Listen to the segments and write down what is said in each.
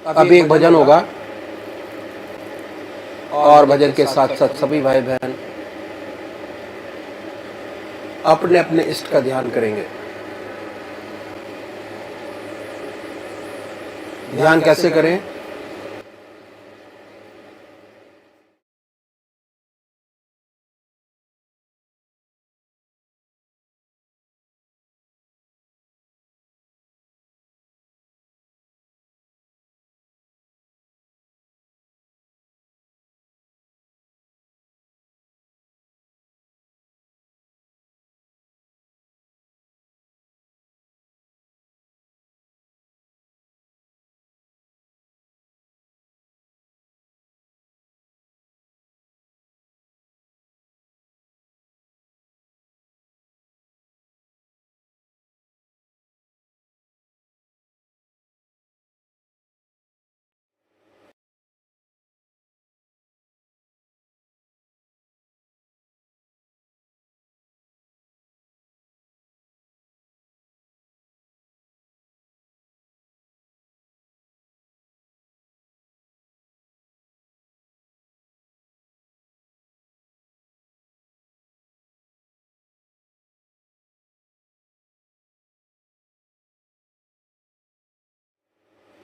अभी एक भजन होगा और भजन के साथ साथ सभी भाई बहन अपने अपने इष्ट का ध्यान करेंगे। ध्यान कैसे करें?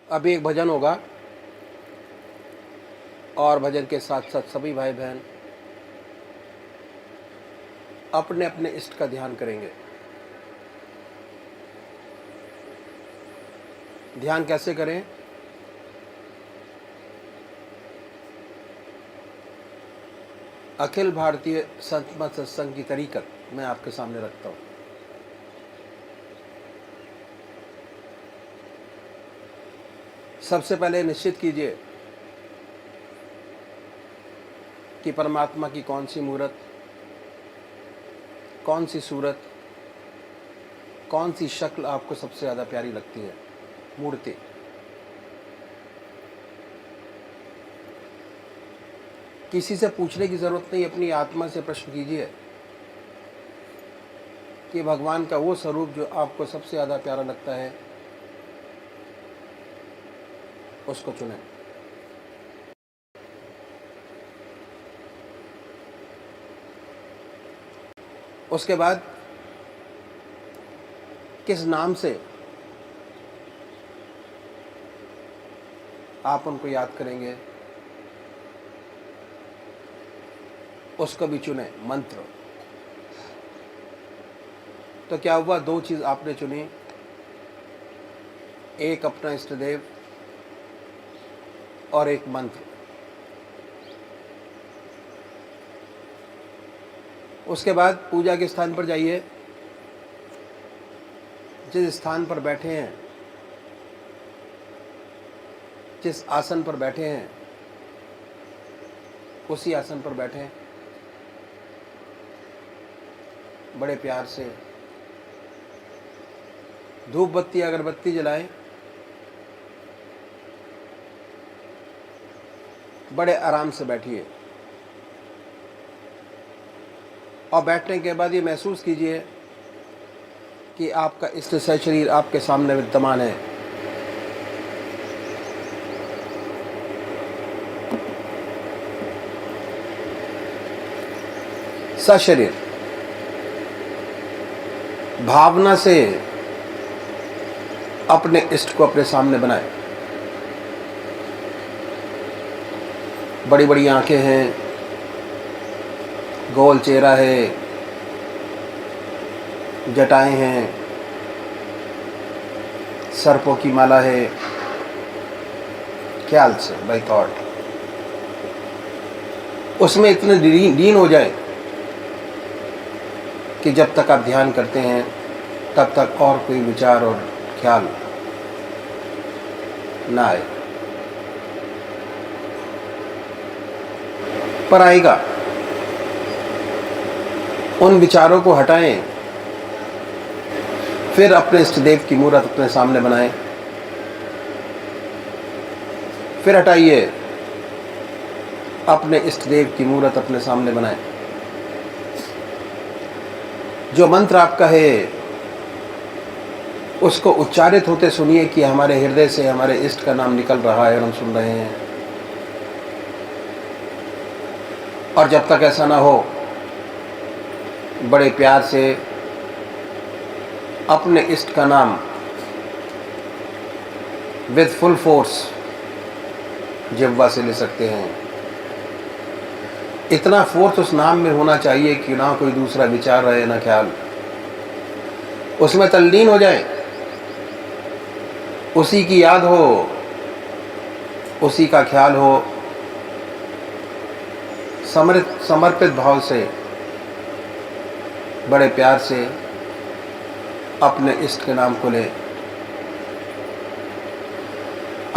अभी एक भजन होगा और भजन के साथ साथ सभी भाई बहन अपने अपने इष्ट का ध्यान करेंगे। ध्यान कैसे करें? अखिल भारतीय संत मत सत्संग की तरीकत मैं आपके सामने रखता हूं। सबसे पहले निश्चित कीजिए कि परमात्मा की कौन सी मूर्त, कौन सी सूरत, कौन सी शक्ल आपको सबसे ज़्यादा प्यारी लगती है। मूर्ति किसी से पूछने की ज़रूरत नहीं, अपनी आत्मा से प्रश्न कीजिए कि भगवान का वो स्वरूप जो आपको सबसे ज़्यादा प्यारा लगता है उसको चुनें। उसके बाद किस नाम से आप उनको याद करेंगे उसको भी चुने। मंत्र तो क्या हुआ, दो चीज आपने चुनी, एक अपना इष्ट देव और एक मंत्र। उसके बाद पूजा के स्थान पर जाइए, जिस स्थान पर बैठे हैं, जिस आसन पर बैठे हैं उसी आसन पर बैठें। बड़े प्यार से धूप बत्ती अगरबत्ती जलाएं, बड़े आराम से बैठिए और बैठने के बाद ये महसूस कीजिए कि आपका इष्ट शरीर आपके सामने विद्यमान है। सशरीर भावना से अपने इष्ट को अपने सामने बनाएं। बड़ी बड़ी आंखें हैं, गोल चेहरा है, जटाएं हैं, सर्पों की माला है। ख्याल से बाय थॉट उसमें इतने लीन हो जाए कि जब तक आप ध्यान करते हैं तब तक और कोई विचार और ख्याल ना आए, पर आएगा। उन विचारों को हटाएं, फिर अपने इष्ट देव की मूर्त अपने सामने बनाएं, फिर हटाइए, अपने इष्ट देव की मूर्त अपने सामने बनाएं। जो मंत्र आपका है उसको उच्चारित होते सुनिए कि हमारे हृदय से हमारे इष्ट का नाम निकल रहा है और हम सुन रहे हैं। और जब तक ऐसा ना हो, बड़े प्यार से अपने इष्ट का नाम विद फुल फोर्स जिह्वा से ले सकते हैं। इतना फोर्स उस नाम में होना चाहिए कि ना कोई दूसरा विचार रहे, ना ख्याल, उसमें तल्लीन हो जाए, उसी की याद हो, उसी का ख्याल हो। समर्पित भाव से, बड़े प्यार से अपने इष्ट के नाम को ले।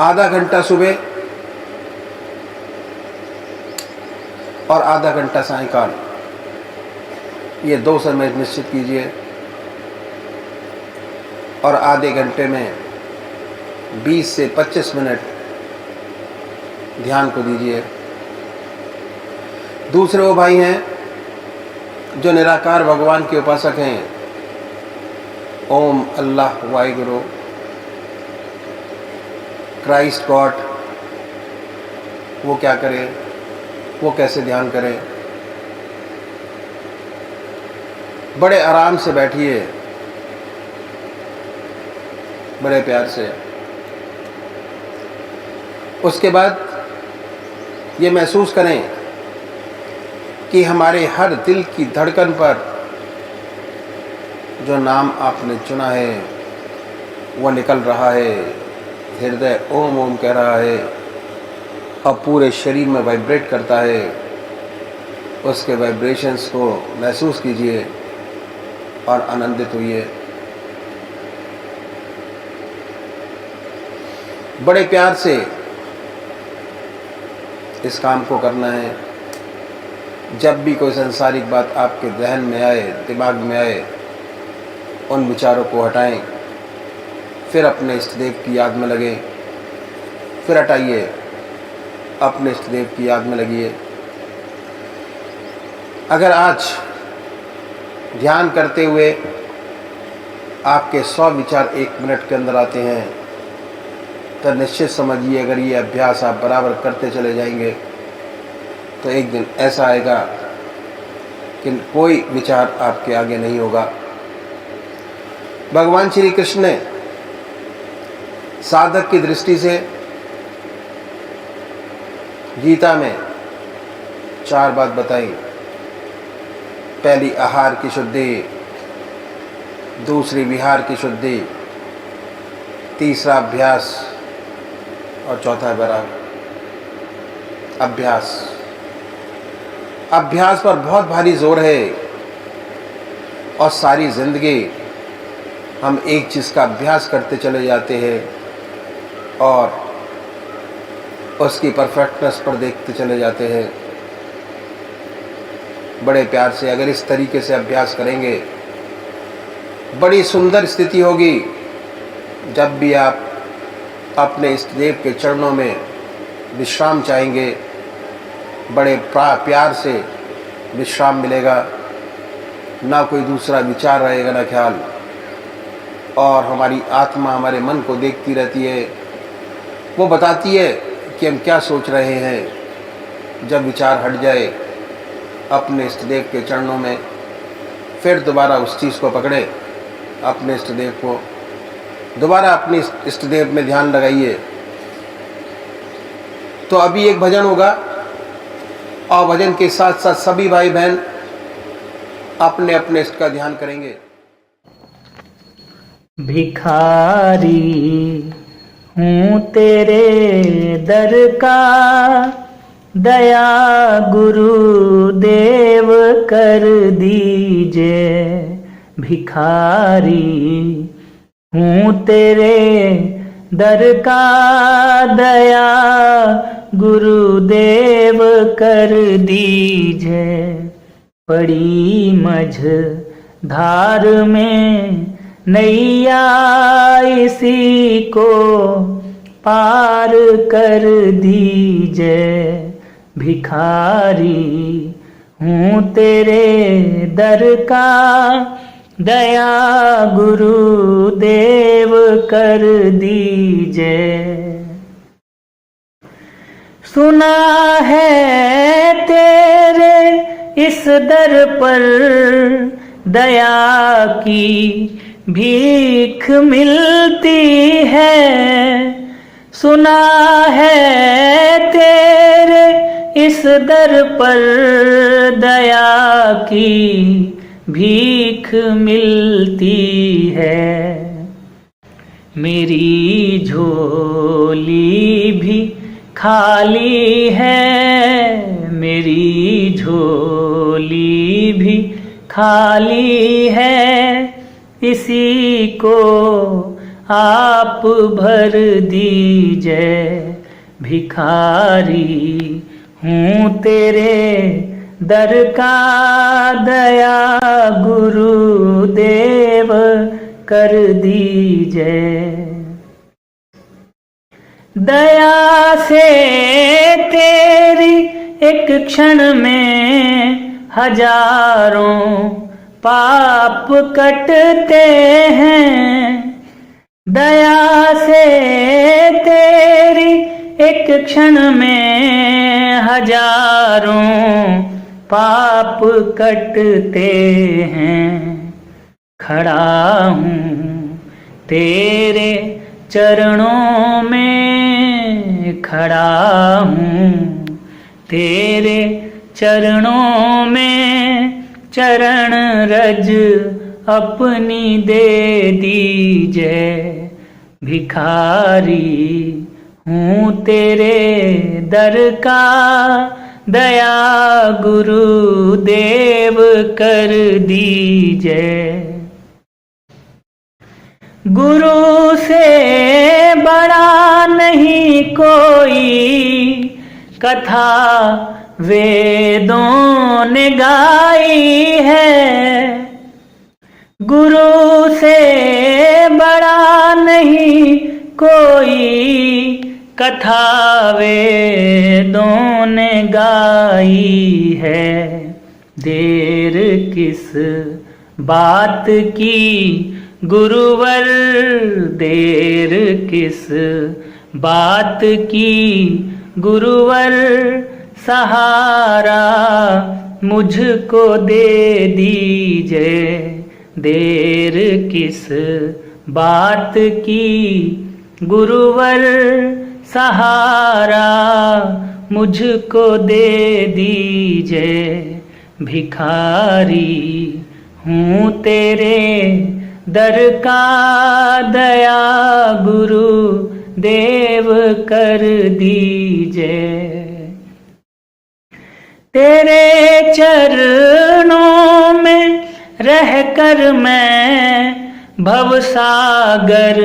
आधा घंटा सुबह और आधा घंटा सायंकाल, ये 2 समय निश्चित कीजिए। और आधे घंटे में 20 से 25 मिनट ध्यान को दीजिए। दूसरे वो भाई हैं जो निराकार भगवान के उपासक हैं, ओम अल्लाह वाहिगुरु, क्राइस्ट गॉड, वो क्या करें, वो कैसे ध्यान करें। बड़े आराम से बैठिए, बड़े प्यार से। उसके बाद ये महसूस करें कि हमारे हर दिल की धड़कन पर जो नाम आपने चुना है वो निकल रहा है। हृदय ओम ओम कह रहा है और पूरे शरीर में वाइब्रेट करता है। उसके वाइब्रेशंस को महसूस कीजिए और आनंदित होइए। बड़े प्यार से इस काम को करना है। जब भी कोई सांसारिक बात आपके ज़हन में आए, दिमाग में आए, उन विचारों को हटाएं, फिर अपने इष्ट देव की याद में लगे, फिर हटाइए, अपने इष्ट देव की याद में लगिए। अगर आज ध्यान करते हुए आपके 100 विचार 1 मिनट के अंदर आते हैं, तो निश्चित समझिए अगर ये अभ्यास आप बराबर करते चले जाएंगे तो एक दिन ऐसा आएगा कि कोई विचार आपके आगे नहीं होगा। भगवान श्री कृष्ण ने साधक की दृष्टि से गीता में 4 बात बताई। पहली आहार की शुद्धि, दूसरी विहार की शुद्धि, तीसरा अभ्यास और चौथा वैराग। अभ्यास पर बहुत भारी जोर है और सारी जिंदगी हम एक चीज़ का अभ्यास करते चले जाते हैं और उसकी परफेक्टनेस पर देखते चले जाते हैं। बड़े प्यार से अगर इस तरीके से अभ्यास करेंगे, बड़ी सुंदर स्थिति होगी। जब भी आप अपने इष्ट देव के चरणों में विश्राम चाहेंगे, बड़े प्यार से विश्राम मिलेगा। ना कोई दूसरा विचार रहेगा, ना ख्याल, और हमारी आत्मा हमारे मन को देखती रहती है। वो बताती है कि हम क्या सोच रहे हैं। जब विचार हट जाए अपने इष्ट देव के चरणों में, फिर दोबारा उस चीज़ को पकड़े, अपने इष्ट देव को दोबारा अपने इष्ट देव में ध्यान लगाइए। तो अभी एक भजन होगा और भजन के साथ साथ सभी भाई बहन अपने अपने इष्ट का ध्यान करेंगे। भिखारी हूँ तेरे दर का, दया गुरुदेव कर दीजिए। भिखारी हूँ तेरे दर का, दया गुरुदेव कर दीजिए। पड़ी मझ धार में नैया, इसी को पार कर दीजिए। भिखारी हूँ तेरे दर का, दया गुरुदेव कर दीजिए। सुना है तेरे इस दर पर दया की भीख मिलती है। सुना है तेरे इस दर पर दया की भीख मिलती है। मेरी झोली भी खाली है, मेरी झोली भी खाली है, इसी को आप भर दीजिए। भिखारी हूँ तेरे दर का दया गुरुदेव कर दीजिए। दया से तेरी एक क्षण में हजारों पाप कटते हैं। दया से तेरी एक क्षण में हजारों पाप कटते हैं। खड़ा हूँ तेरे चरणों में, खड़ा हूँ तेरे चरणों में, चरण रज अपनी दे दीजिए। भिखारी हूँ तेरे दर का दया गुरुदेव कर दीजिए। गुरु से बड़ा नहीं कोई कथा वेदों ने गाई है। गुरु से बड़ा नहीं कोई कथा वेदों ने गाई है। देर किस बात की गुरुवर, देर किस बात की गुरुवर, सहारा मुझको दे दीजिए। देर किस बात की गुरुवर, सहारा मुझको दे दीजिए। भिखारी हूँ तेरे दर का दया गुरु देव कर दीजिए। तेरे चरणों में रहकर मैं भवसागर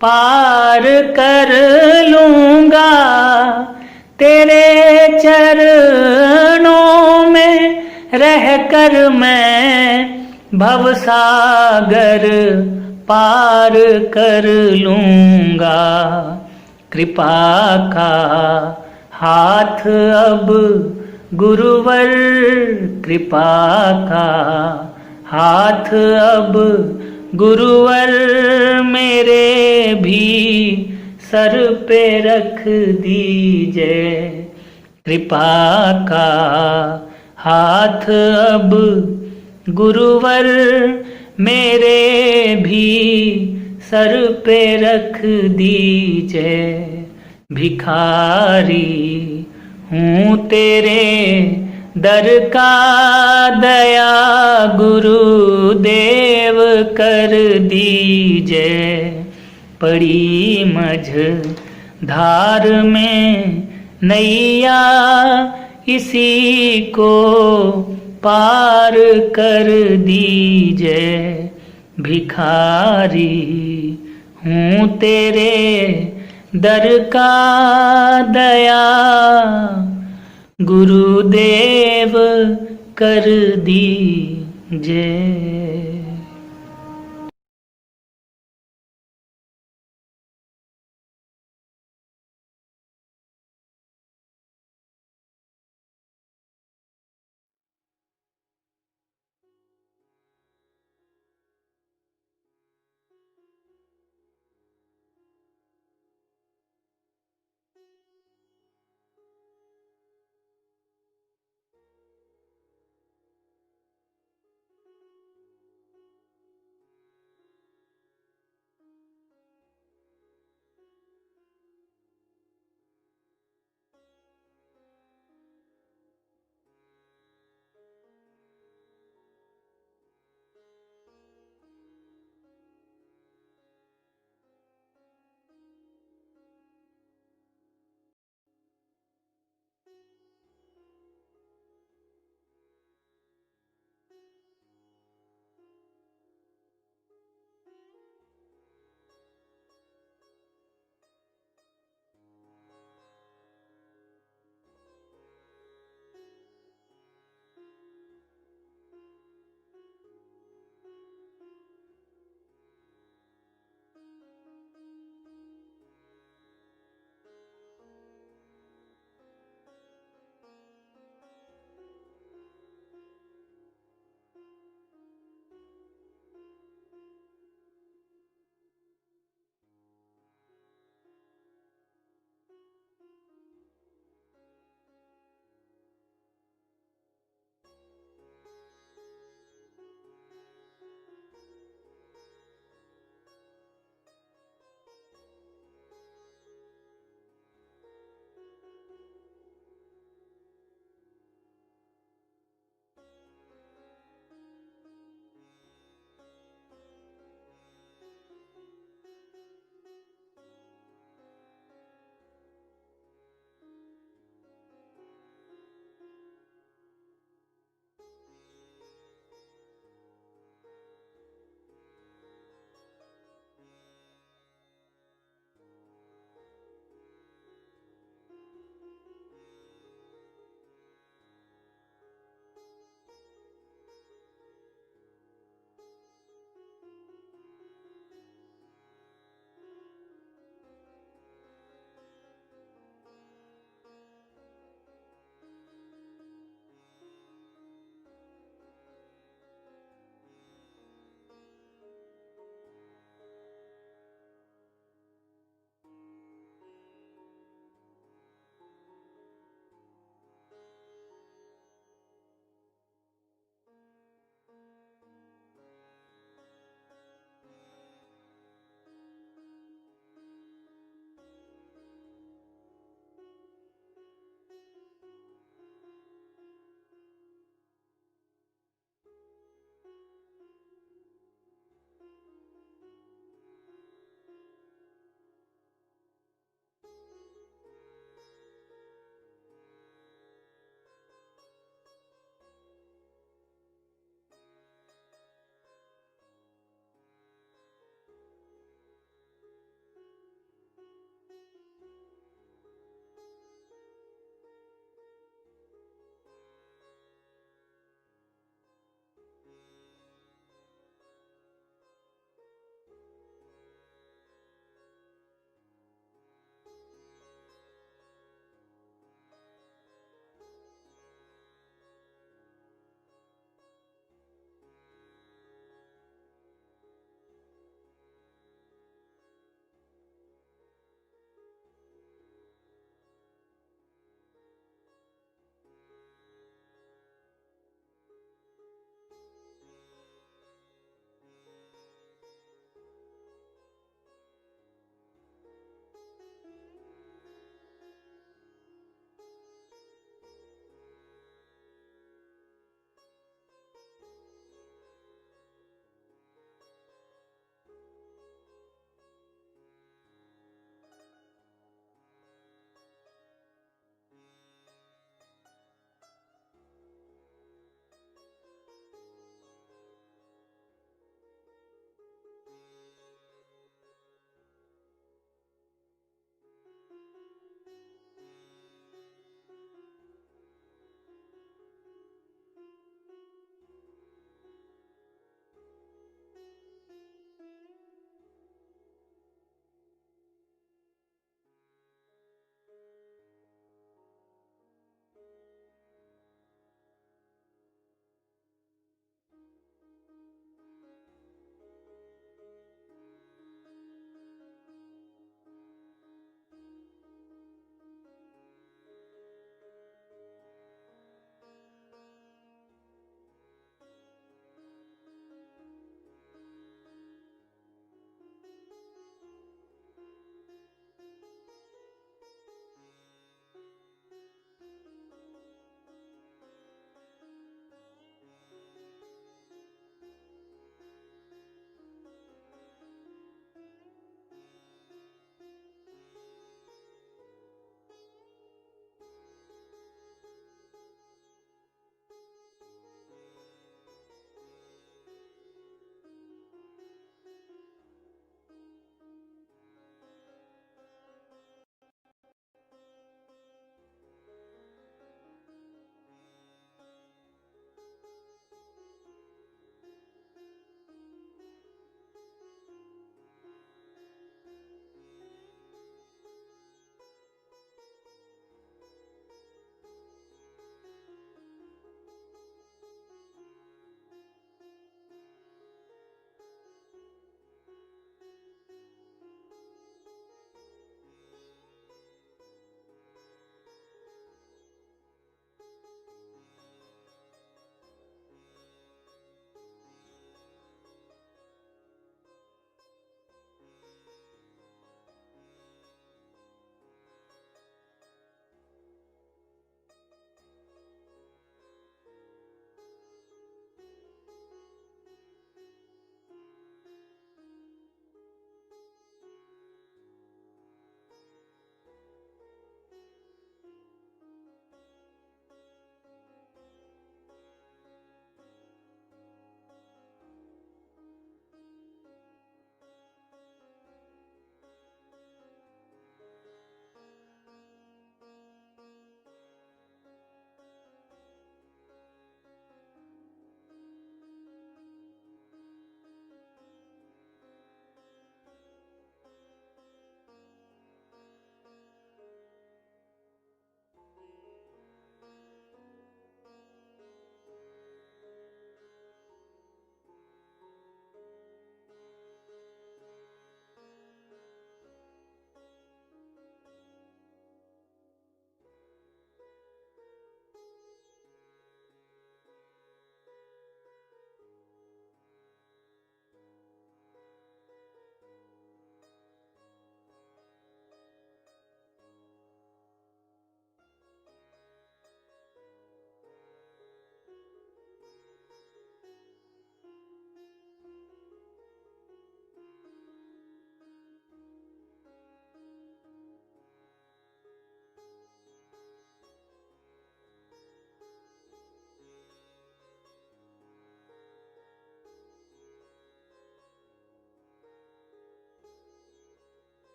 पार कर लूँगा। तेरे चरणों में रहकर मैं भवसागर पार कर लूँगा। कृपा का हाथ अब गुरुवर, कृपा का हाथ अब गुरुवर मेरे भी सर पे रख दीजिए। कृपा का हाथ अब गुरुवर मेरे भी सर पे रख दीजिए। भिखारी हूँ तेरे दर का दया गुरुदेव कर दीजिए। पड़ी मझ धार में नैया, इसी को पार कर दीजिए। भिखारी हूँ तेरे दर का दया गुरुदेव कर दीजिए।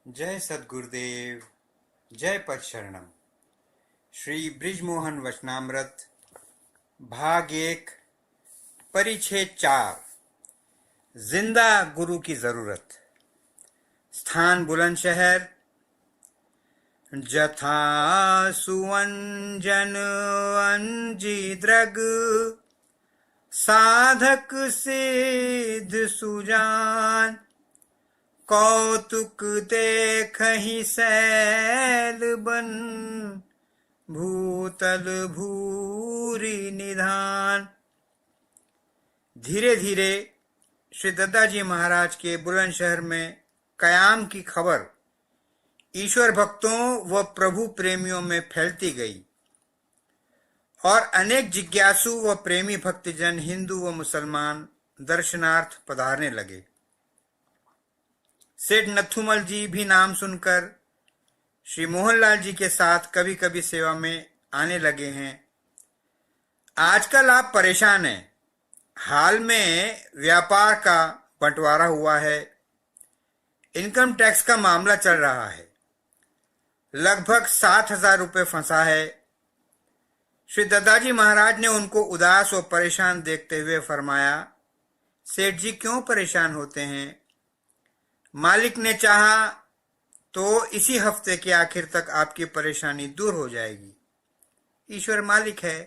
जय सद्गुरुदेव, जय पदशरणम। श्री बृजमोहन वचनामृत भाग 1 परिच्छेद 4 जिंदा गुरु की जरूरत। स्थान बुलंदशहर। जथा सुअंजन अंजी द्रग साधक सिद्ध सुजान कौतुक देखहि सैल बन भूतल भूरि निधान। धीरे धीरे श्री दत्ताजी महाराज के बुलंदशहर में कयाम की खबर ईश्वर भक्तों व प्रभु प्रेमियों में फैलती गई और अनेक जिज्ञासु व प्रेमी भक्तजन हिंदू व मुसलमान दर्शनार्थ पधारने लगे। सेठ नथुमल जी भी नाम सुनकर श्री मोहनलाल जी के साथ कभी कभी सेवा में आने लगे हैं। आजकल आप परेशान हैं। हाल में व्यापार का बंटवारा हुआ है। इनकम टैक्स का मामला चल रहा है। लगभग 60,000 रुपये फंसा है। श्री दादाजी महाराज ने उनको उदास और परेशान देखते हुए फरमाया, सेठ जी क्यों परेशान होते हैं? मालिक ने चाहा तो इसी हफ्ते के आखिर तक आपकी परेशानी दूर हो जाएगी। ईश्वर मालिक है।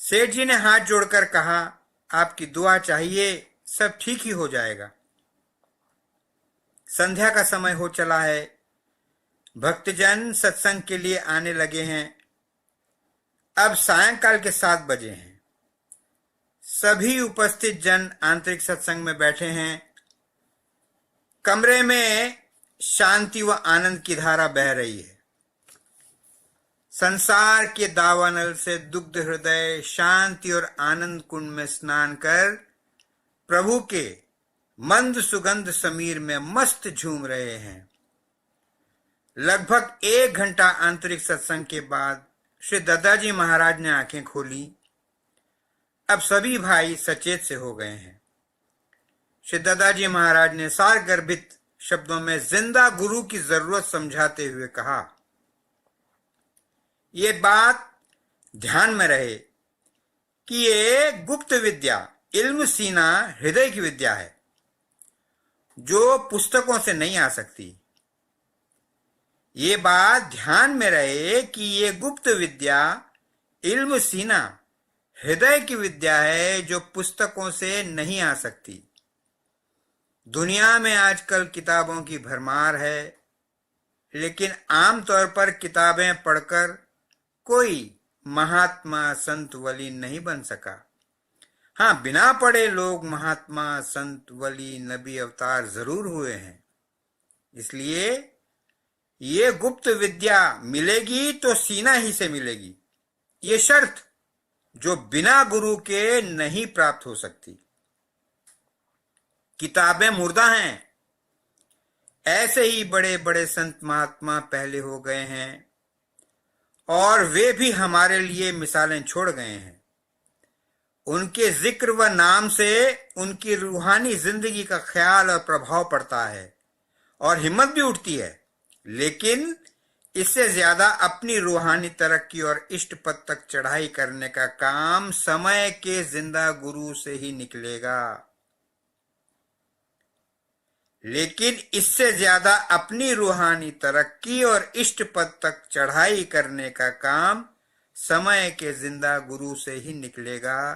सेठ जी ने हाथ जोड़कर कहा, आपकी दुआ चाहिए, सब ठीक ही हो जाएगा। संध्या का समय हो चला है। भक्तजन सत्संग के लिए आने लगे हैं। अब सायंकाल के 7 बजे हैं। सभी उपस्थित जन आंतरिक सत्संग में बैठे हैं। कमरे में शांति व आनंद की धारा बह रही है। संसार के दावानल से दुग्ध हृदय शांति और आनंद कुंड में स्नान कर प्रभु के मंद सुगंध समीर में मस्त झूम रहे हैं। लगभग 1 घंटा आंतरिक सत्संग के बाद श्री दादाजी महाराज ने आंखें खोली। अब सभी भाई सचेत से हो गए हैं। श्री दादाजी महाराज ने सारगर्भित शब्दों में जिंदा गुरु की जरूरत समझाते हुए कहा, ये बात ध्यान में रहे कि ये गुप्त विद्या इल्म सीना हृदय की विद्या है जो पुस्तकों से नहीं आ सकती। ये बात ध्यान में रहे कि ये गुप्त विद्या इल्म सीना हृदय की विद्या है जो पुस्तकों से नहीं आ सकती। दुनिया में आजकल किताबों की भरमार है, लेकिन आमतौर पर किताबें पढ़कर कोई महात्मा संत वली नहीं बन सका। हाँ, बिना पढ़े लोग महात्मा संत वली नबी अवतार जरूर हुए हैं। इसलिए ये गुप्त विद्या मिलेगी तो सीना ही से मिलेगी। ये शर्त जो बिना गुरु के नहीं प्राप्त हो सकती। किताबें मुर्दा हैं। ऐसे ही बड़े बड़े संत महात्मा पहले हो गए हैं और वे भी हमारे लिए मिसालें छोड़ गए हैं। उनके जिक्र व नाम से उनकी रूहानी जिंदगी का ख्याल और प्रभाव पड़ता है और हिम्मत भी उठती है। लेकिन इससे ज्यादा अपनी रूहानी तरक्की और इष्ट पद तक चढ़ाई करने का काम समय के जिंदा गुरु से ही निकलेगा। लेकिन इससे ज्यादा अपनी रूहानी तरक्की और इष्ट पद तक चढ़ाई करने का काम समय के जिंदा गुरु से ही निकलेगा,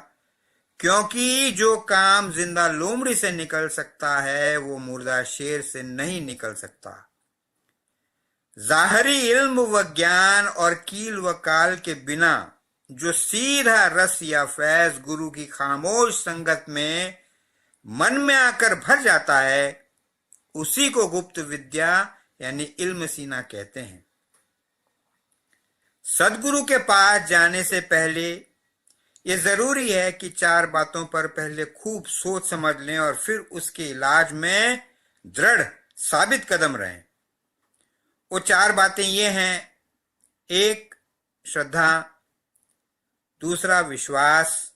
क्योंकि जो काम जिंदा लोमड़ी से निकल सकता है वो मुर्दा शेर से नहीं निकल सकता। जाहरी इल्म व ज्ञान और कील व काल के बिना जो सीधा रस या फैज गुरु की खामोश संगत में मन में आकर भर जाता है, उसी को गुप्त विद्या यानी इल्म सीना कहते हैं। सदगुरु के पास जाने से पहले ये जरूरी है कि 4 बातों पर पहले खूब सोच समझ लें और फिर उसके इलाज में दृढ़ साबित कदम रहें। वो 4 बातें ये हैं, 1 श्रद्धा, दूसरा विश्वास,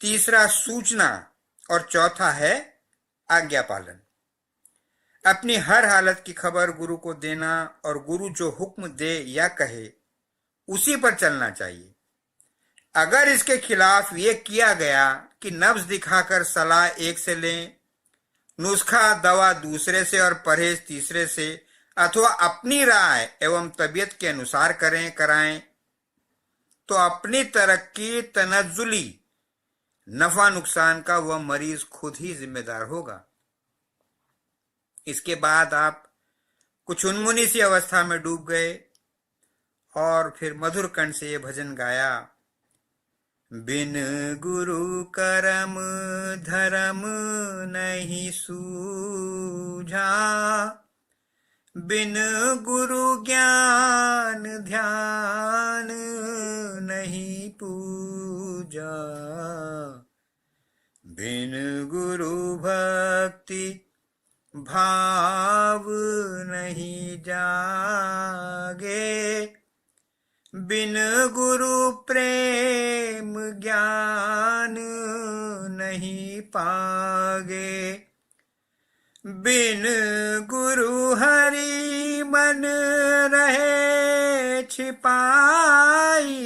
तीसरा सूचना और चौथा है आज्ञा पालन। अपनी हर हालत की खबर गुरु को देना और गुरु जो हुक्म दे या कहे उसी पर चलना चाहिए। अगर इसके खिलाफ ये किया गया कि नब्ज दिखाकर सलाह एक से लें, नुस्खा दवा दूसरे से और परहेज तीसरे से, अथवा अपनी राय एवं तबीयत के अनुसार कराएं, तो अपनी तरक्की तनज्जुली नफा नुकसान का वह मरीज खुद ही जिम्मेदार होगा। इसके बाद आप कुछ उन्मुनी सी अवस्था में डूब गए और फिर मधुर कंठ से ये भजन गाया। बिन गुरु करम धर्म नहीं सूझा, बिन गुरु ज्ञान ध्यान नहीं पूजा, बिन गुरु भक्ति भाव नहीं जागे, बिन गुरु प्रेम ज्ञान नहीं पागे, बिन गुरु हरि मन रहे छिपाई,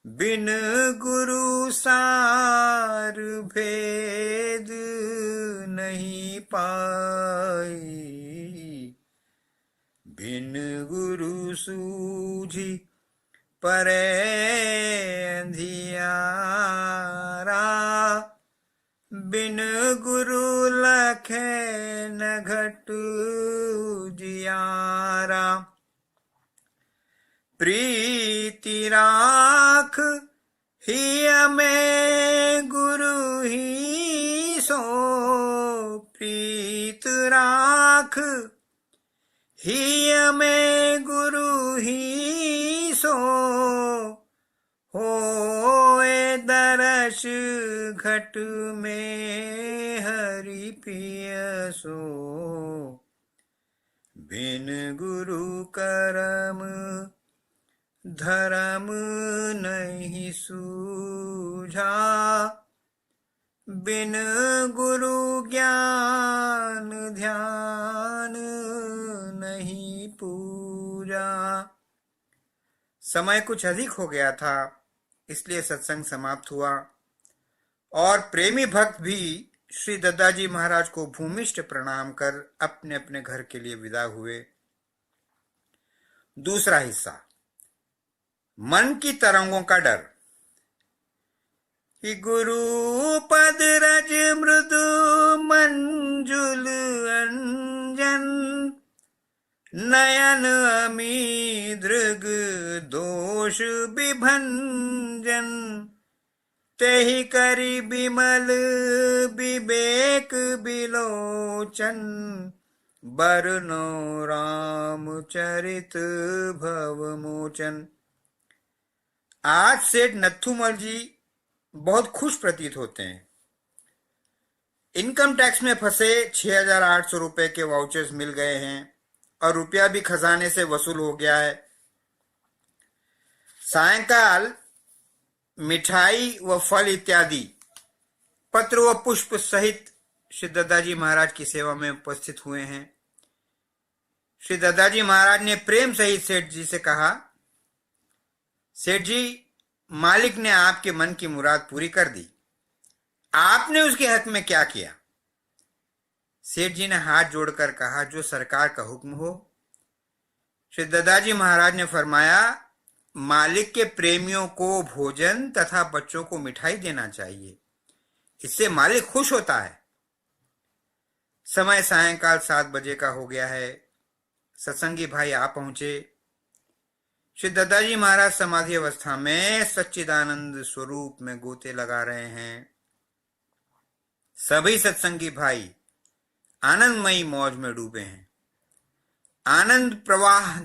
बिन गुरु सार भेद नहीं पाई, बिन गुरु सूझी परे अंधियारा, बिन गुरु लखे न घटु जियारा, प्रीति राख ही में गुरु ही सो, प्रीत राख ही में गुरु ही सो, होए दर्श घट में हरि पियसो, बिन गुरु करम धर्म नहीं सूझा, बिन गुरु ज्ञान ध्यान नहीं पूजा। समय कुछ अधिक हो गया था, इसलिए सत्संग समाप्त हुआ और प्रेमी भक्त भी श्री दद्दाजी महाराज को भूमिष्ठ प्रणाम कर अपने अपने घर के लिए विदा हुए। दूसरा हिस्सा, मन की तरंगों का डर। कि गुरु पद रज मृदु मंजुल अंजन, नयन अमी दृग दोष विभंजन, तेहि करि बिमल विवेक बिलोचन, बरनो रामचरित भवमोचन। आज सेठ नथुमल जी बहुत खुश प्रतीत होते हैं। इनकम टैक्स में फंसे 6,800 रुपए के वाउचर्स मिल गए हैं और रुपया भी खजाने से वसूल हो गया है। सायंकाल मिठाई व फल इत्यादि पत्र व पुष्प सहित श्री दद्दाजी महाराज की सेवा में उपस्थित हुए हैं। श्री दद्दाजी महाराज ने प्रेम सहित सेठ जी से कहा, सेठ जी, मालिक ने आपके मन की मुराद पूरी कर दी, आपने उसके हक में क्या किया? सेठ जी ने हाथ जोड़कर कहा, जो सरकार का हुक्म हो। श्री दद्दाजी महाराज ने फरमाया, मालिक के प्रेमियों को भोजन तथा बच्चों को मिठाई देना चाहिए, इससे मालिक खुश होता है। समय सायंकाल 7 बजे का हो गया है। सत्संगी भाई आ पहुंचे। श्री दद्दाजी महाराज समाधि अवस्था में सच्चिदानंद स्वरूप में गोते लगा रहे हैं। सभी सत्संगी भाई आनंदमयी मौज में डूबे हैं। आनंद प्रवाह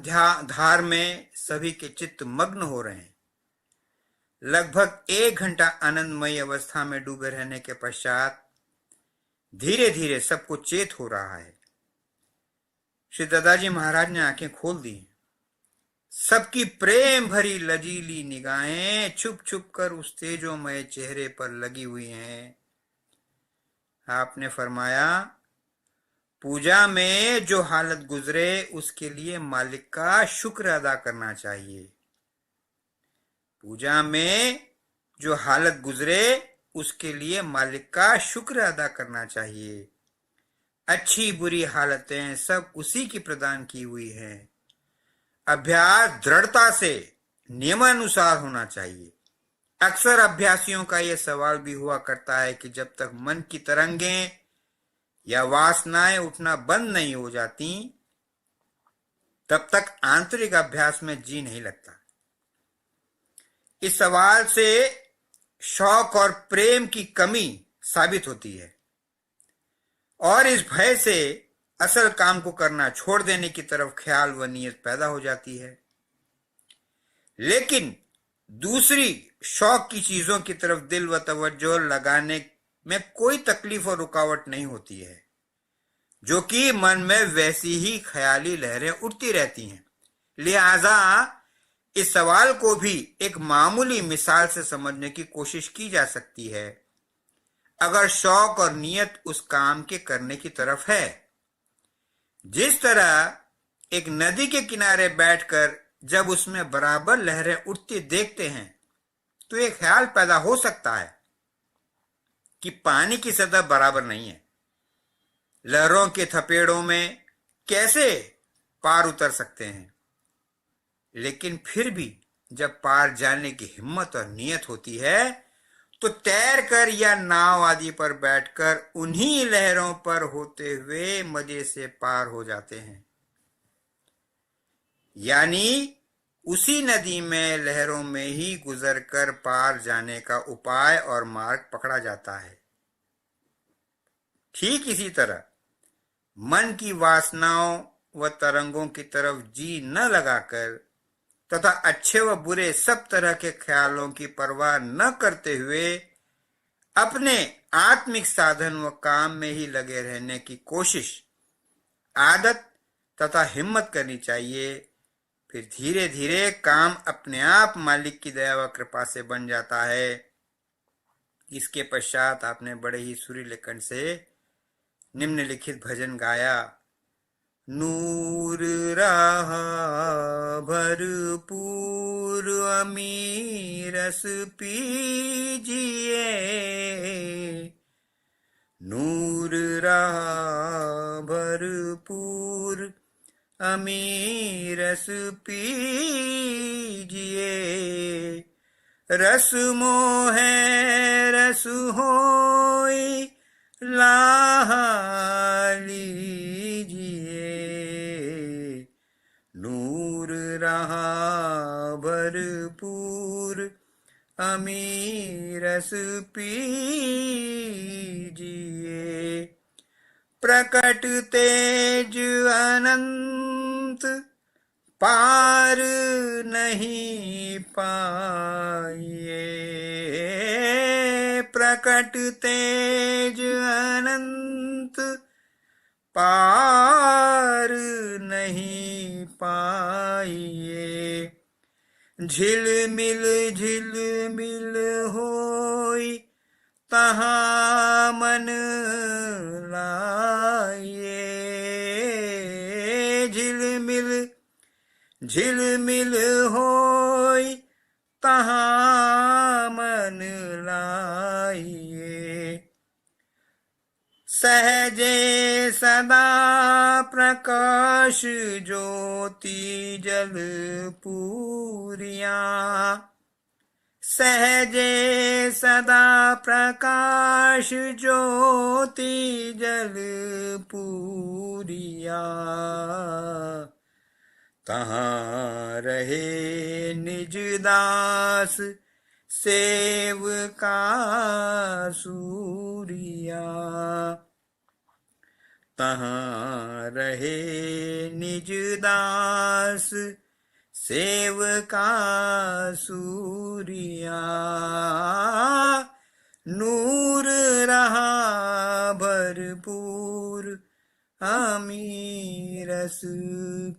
धार में सभी के चित्त मग्न हो रहे हैं। लगभग 1 घंटा आनंदमयी अवस्था में डूबे रहने के पश्चात धीरे धीरे सबको चेत हो रहा है। श्री दद्दाजी महाराज ने आंखें खोल दी। सबकी प्रेम भरी लजीली निगाहें छुप छुप कर उस तेजोमय चेहरे पर लगी हुई हैं। आपने फरमाया, पूजा में जो हालत गुजरे उसके लिए मालिक का शुक्र अदा करना चाहिए। पूजा में जो हालत गुजरे उसके लिए मालिक का शुक्र अदा करना चाहिए। अच्छी बुरी हालतें सब उसी की प्रदान की हुई हैं। अभ्यास दृढ़ता से नियमानुसार होना चाहिए। अक्सर अभ्यासियों का यह सवाल भी हुआ करता है कि जब तक मन की तरंगें या वासनाएं उठना बंद नहीं हो जाती तब तक आंतरिक अभ्यास में जी नहीं लगता। इस सवाल से शौक और प्रेम की कमी साबित होती है और इस भय से असल काम को करना छोड़ देने की तरफ ख्याल व नीयत पैदा हो जाती है। लेकिन दूसरी शौक की चीजों की तरफ दिल व तवज्जो लगाने में कोई तकलीफ और रुकावट नहीं होती है, जो कि मन में वैसी ही ख्याली लहरें उठती रहती हैं। लिहाजा इस सवाल को भी एक मामूली मिसाल से समझने की कोशिश की जा सकती है। अगर शौक और नियत उस काम के करने की तरफ है, जिस तरह एक नदी के किनारे बैठकर जब उसमें बराबर लहरें उठती देखते हैं तो एक ख्याल पैदा हो सकता है कि पानी की सतह बराबर नहीं है, लहरों के थपेड़ों में कैसे पार उतर सकते हैं। लेकिन फिर भी जब पार जाने की हिम्मत और नियत होती है तो तैर कर या नाव आदि पर बैठकर उन्हीं लहरों पर होते हुए मजे से पार हो जाते हैं। यानी उसी नदी में लहरों में ही गुजरकर पार जाने का उपाय और मार्ग पकड़ा जाता है। ठीक इसी तरह मन की वासनाओं व तरंगों की तरफ जी न लगाकर तथा अच्छे व बुरे सब तरह के ख्यालों की परवाह न करते हुए अपने आत्मिक साधन व काम में ही लगे रहने की कोशिश, आदत तथा हिम्मत करनी चाहिए। फिर धीरे धीरे काम अपने आप मालिक की दया व कृपा से बन जाता है। इसके पश्चात आपने बड़े ही सुरीले कंठ से निम्नलिखित भजन गाया। नूर रहा भरपूर अमीरस पीजिए, नूर रहा भरपूर अमीरस पीजिए, रस मोहे रस होई लाहा लीजिए, नूर रहा भरपूर अमीरस पीजिए, प्रकट तेज अनंत पार नहीं पाइए, प्रकट तेज अनंत पार नहीं पाइए, झिलमिल झिलमिल होई तहाँ मन लाइए, झिलमिल झिलमिल होई तहाँ मन लाइए, सहजे सदा प्रकाश ज्योति जल पूरिया, सहजे सदा प्रकाश ज्योति जल पूरिया, तहाँ रहे निज दास सेवका सूरिया, तहाँ रहे निज दास सेवका सूरिया, नूर रहा भरपूर अमीरस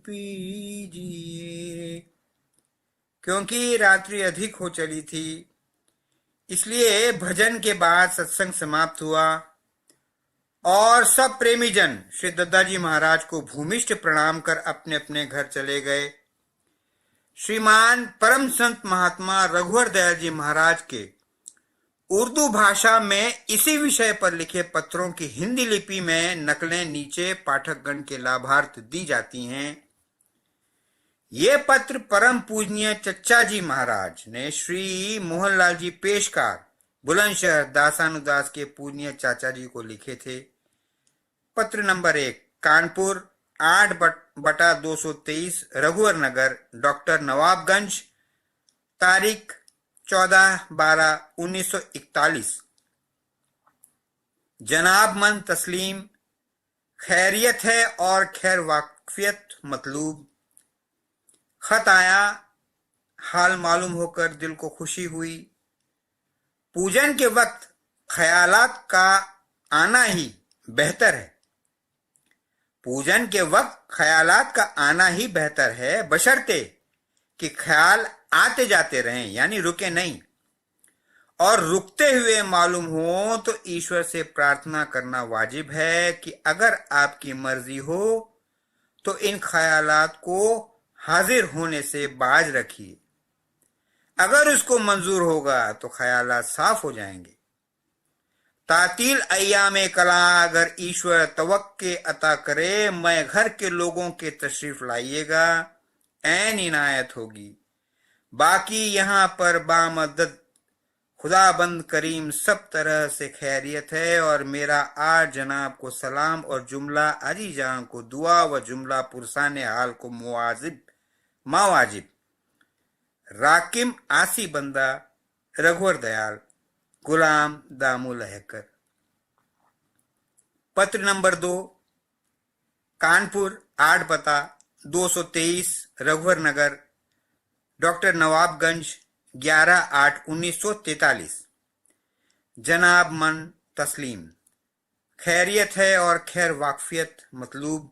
पीजिए। क्योंकि रात्रि अधिक हो चली थी, इसलिए भजन के बाद सत्संग समाप्त हुआ और सब प्रेमी जन श्री दत्ताजी महाराज को भूमिष्ठ प्रणाम कर अपने अपने घर चले गए। श्रीमान परम संत महात्मा रघुवर दयाल जी महाराज के उर्दू भाषा में इसी विषय पर लिखे पत्रों की हिंदी लिपि में नकलें नीचे पाठकगण के लाभार्थ दी जाती हैं। ये पत्र परम पूजनीय चच्चा जी महाराज ने श्री मोहनलाल जी पेशकार बुलंदशहर दासानुदास के पूजनीय चाचा जी को लिखे थे। पत्र नंबर 1, कानपुर 8/223 रघुवर नगर, डॉक्टर नवाबगंज, तारीख 14/12/1941। जनाब मन तस्लीम, खैरियत है और खैर वाकफियत मतलूब। खत आया, हाल मालूम होकर दिल को खुशी हुई। पूजन के वक्त ख्यालात का आना ही बेहतर है। पूजन के वक्त ख्यालात का आना ही बेहतर है, बशर्ते कि ख्याल आते जाते रहें, यानी रुके नहीं। और रुकते हुए मालूम हो तो ईश्वर से प्रार्थना करना वाजिब है कि अगर आपकी मर्जी हो तो इन ख्यालात को हाजिर होने से बाज रखिए। अगर उसको मंजूर होगा तो ख्यालात साफ हो जाएंगे। तातील अय्यामे कला अगर ईश्वर तवक्के अता करे, मैं घर के लोगों के तशरीफ लाइएगा, ऐन इनायत होगी। बाकी यहाँ पर बामदद खुदाबंद करीम सब तरह से खैरियत है और मेरा आज जनाब को सलाम और जुमला अजी जान को दुआ व जुमला पुरसाने हाल को मावाजिब। राकिम आसी बंदा रघुवर दयाल, गुलाम दामुल हैकर। पत्र नंबर 2, कानपुर 8/223 रघुवर नगर, डॉक्टर नवाबगंज, 11/8/1943। जनाब मन तस्लीम, खैरियत है और खैर वाकफियत मतलूब।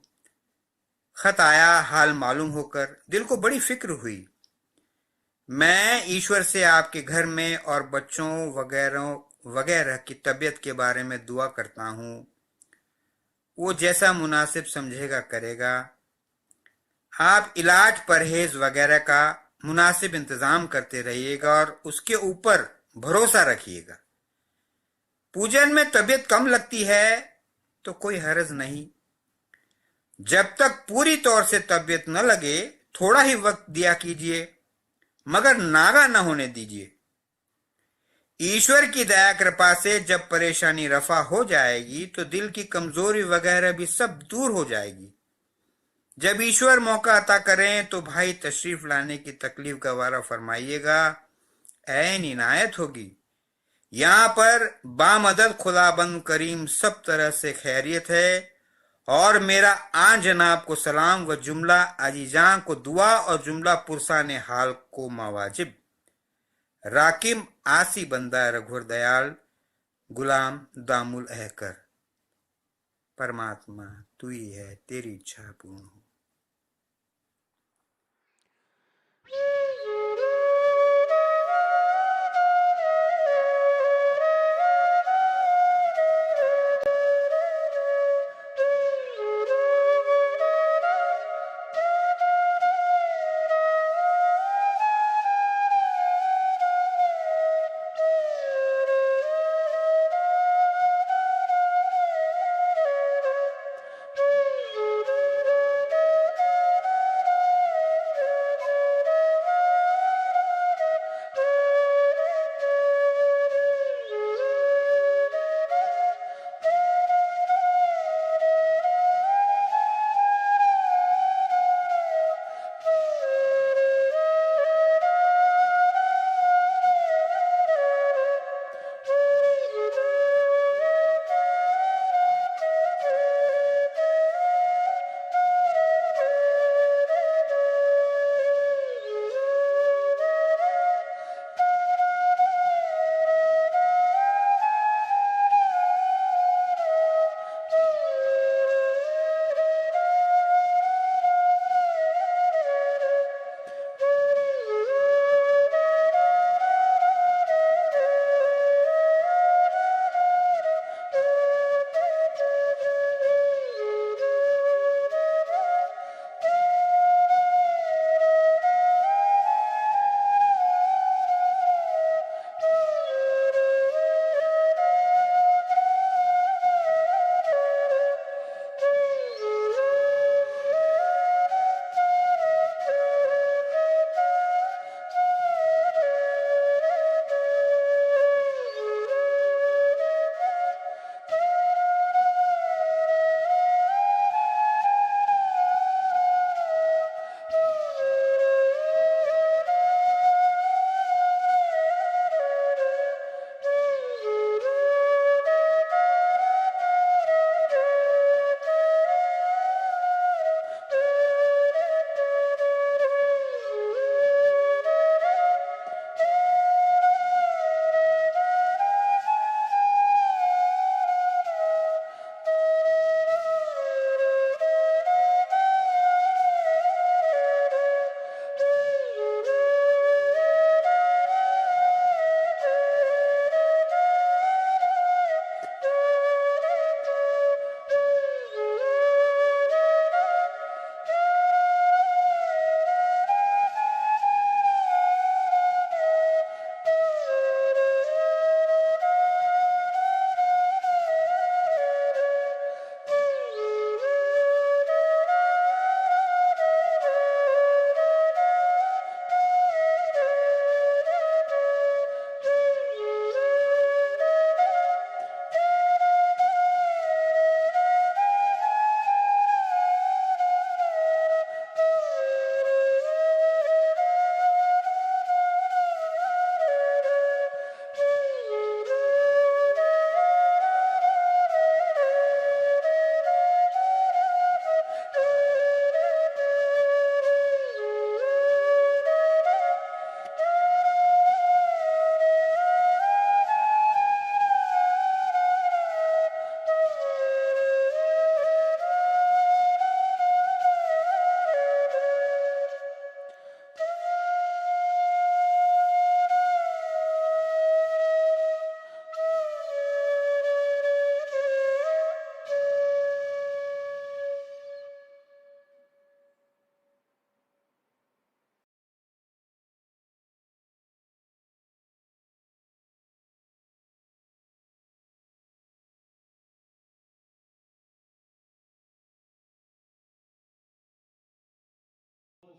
खत आया, हाल मालूम होकर दिल को बड़ी फिक्र हुई। मैं ईश्वर से आपके घर में और बच्चों वगैरह की तबीयत के बारे में दुआ करता हूँ। वो जैसा मुनासिब समझेगा करेगा। आप इलाज परहेज वगैरह का मुनासिब इंतजाम करते रहिएगा और उसके ऊपर भरोसा रखिएगा। पूजन में तबीयत कम लगती है तो कोई हर्ज नहीं। जब तक पूरी तौर से तबीयत न लगे थोड़ा ही वक्त दिया कीजिए, मगर नागा न होने दीजिए। ईश्वर की दया कृपा से जब परेशानी रफा हो जाएगी तो दिल की कमजोरी वगैरह भी सब दूर हो जाएगी। जब ईश्वर मौका अता करें तो भाई तशरीफ लाने की तकलीफ गवारा फरमाइएगा, ऐन इनायत होगी। यहाँ पर बामदद खुदाबंद करीम सब तरह से खैरियत है और मेरा आन जनाब को सलाम व जुमला अजीजान को दुआ और जुमला पुरसाने हाल को मावाजिब। राकिम आसी बंदा रघुवर दयाल, गुलाम दामुल अहकर। परमात्मा तू ही है, तेरी इच्छा पूर्ण हो।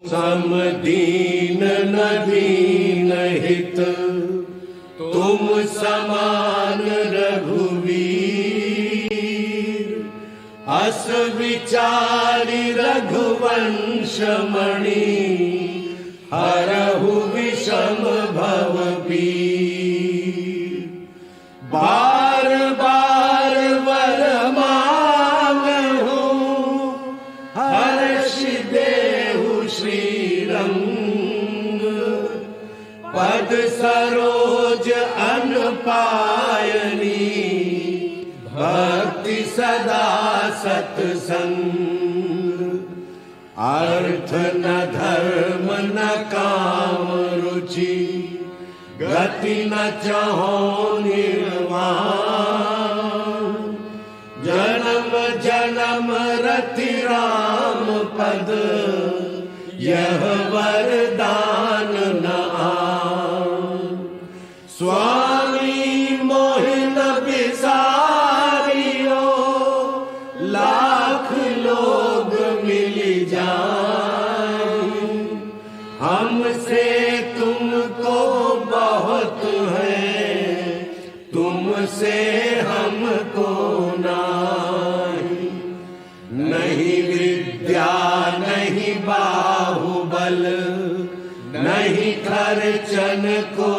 समदीन न दीन हित तुम समान रघुवीर। अस विचारी रघुवंश मणि हरहु विषम भव पीर। बार बार वर मांगहु हर्ष देहु श्रीरंग। पद सरोज अनपायनी भक्ति सदा सत्संग। अर्थ न धर्म न काम रुचि गति न चाहो निर्वाण। जन्म जन्म रति राम पद यह वरदान न आन। स्वामी मोहिन बिसारियो लाख लोग मिल जाए। हमसे तुमको बहुत है तुमसे हमको नहीं। नहीं विद्या नहीं बाहुबल नहीं खर्चन को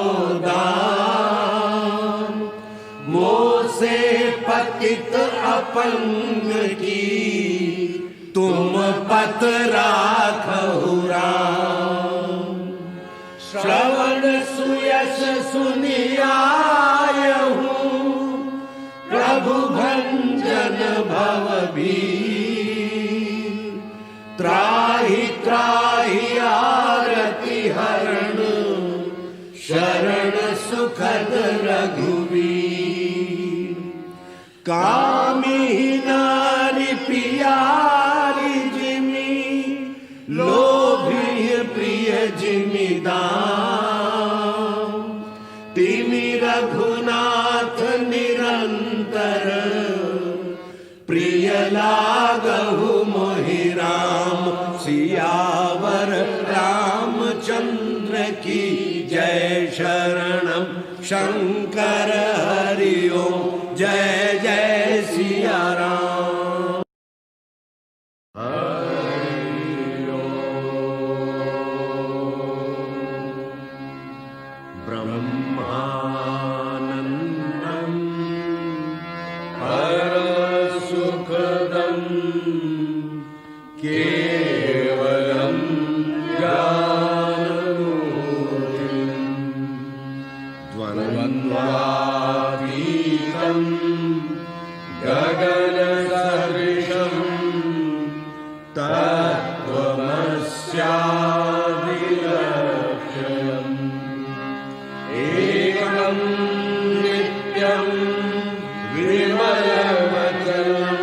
दान। मोह से पतित अपंग की तुम पत राखहु राम। श्रवण सुयश सुनियायहु प्रभु भंजन भव भीर। त्राहि त्राहि आरति हरण शरण सुखद रघुवीर। कामी नारी पियारी जिमि लोभी प्रिय जिमिदान। तिमि रघुनाथ निरंतर प्रिय लागहु मोहि राम। सियावर रामचंद्र की जय। शरणम शंकर हरि ओम। जय जय सिया राम। हरि ओम। ब्रह्मानंदं परसुखदं केवलं ज्ञानमूर्तिं द्वन्द्वातीतं गगनसदृशं तत्त्वमस्यादिलक्ष्यम्। एकं नित्यं विमलमचलं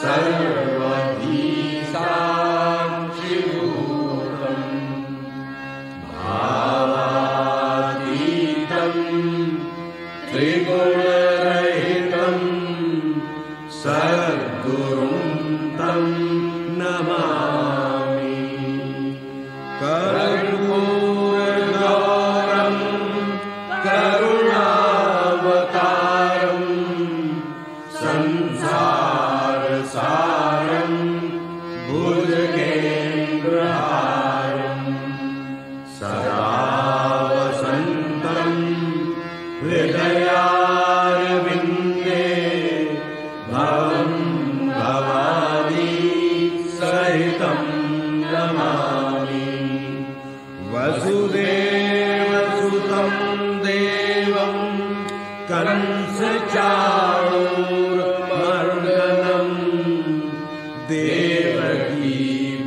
सर्वधी साक्षिभूतम्। भावातीतं त्रिगुणरहितं सद्गुरुं तं नमामि। कर्पूरगौरं करुणावतारं संसारसारं भुजगेन्द्रहारं। सदा वसन्तं हृदयारविन्दे भवं भवानी सहितं नमामि। वसुदेवसुतं देवं कंसचाणूरमर्दनं देवकी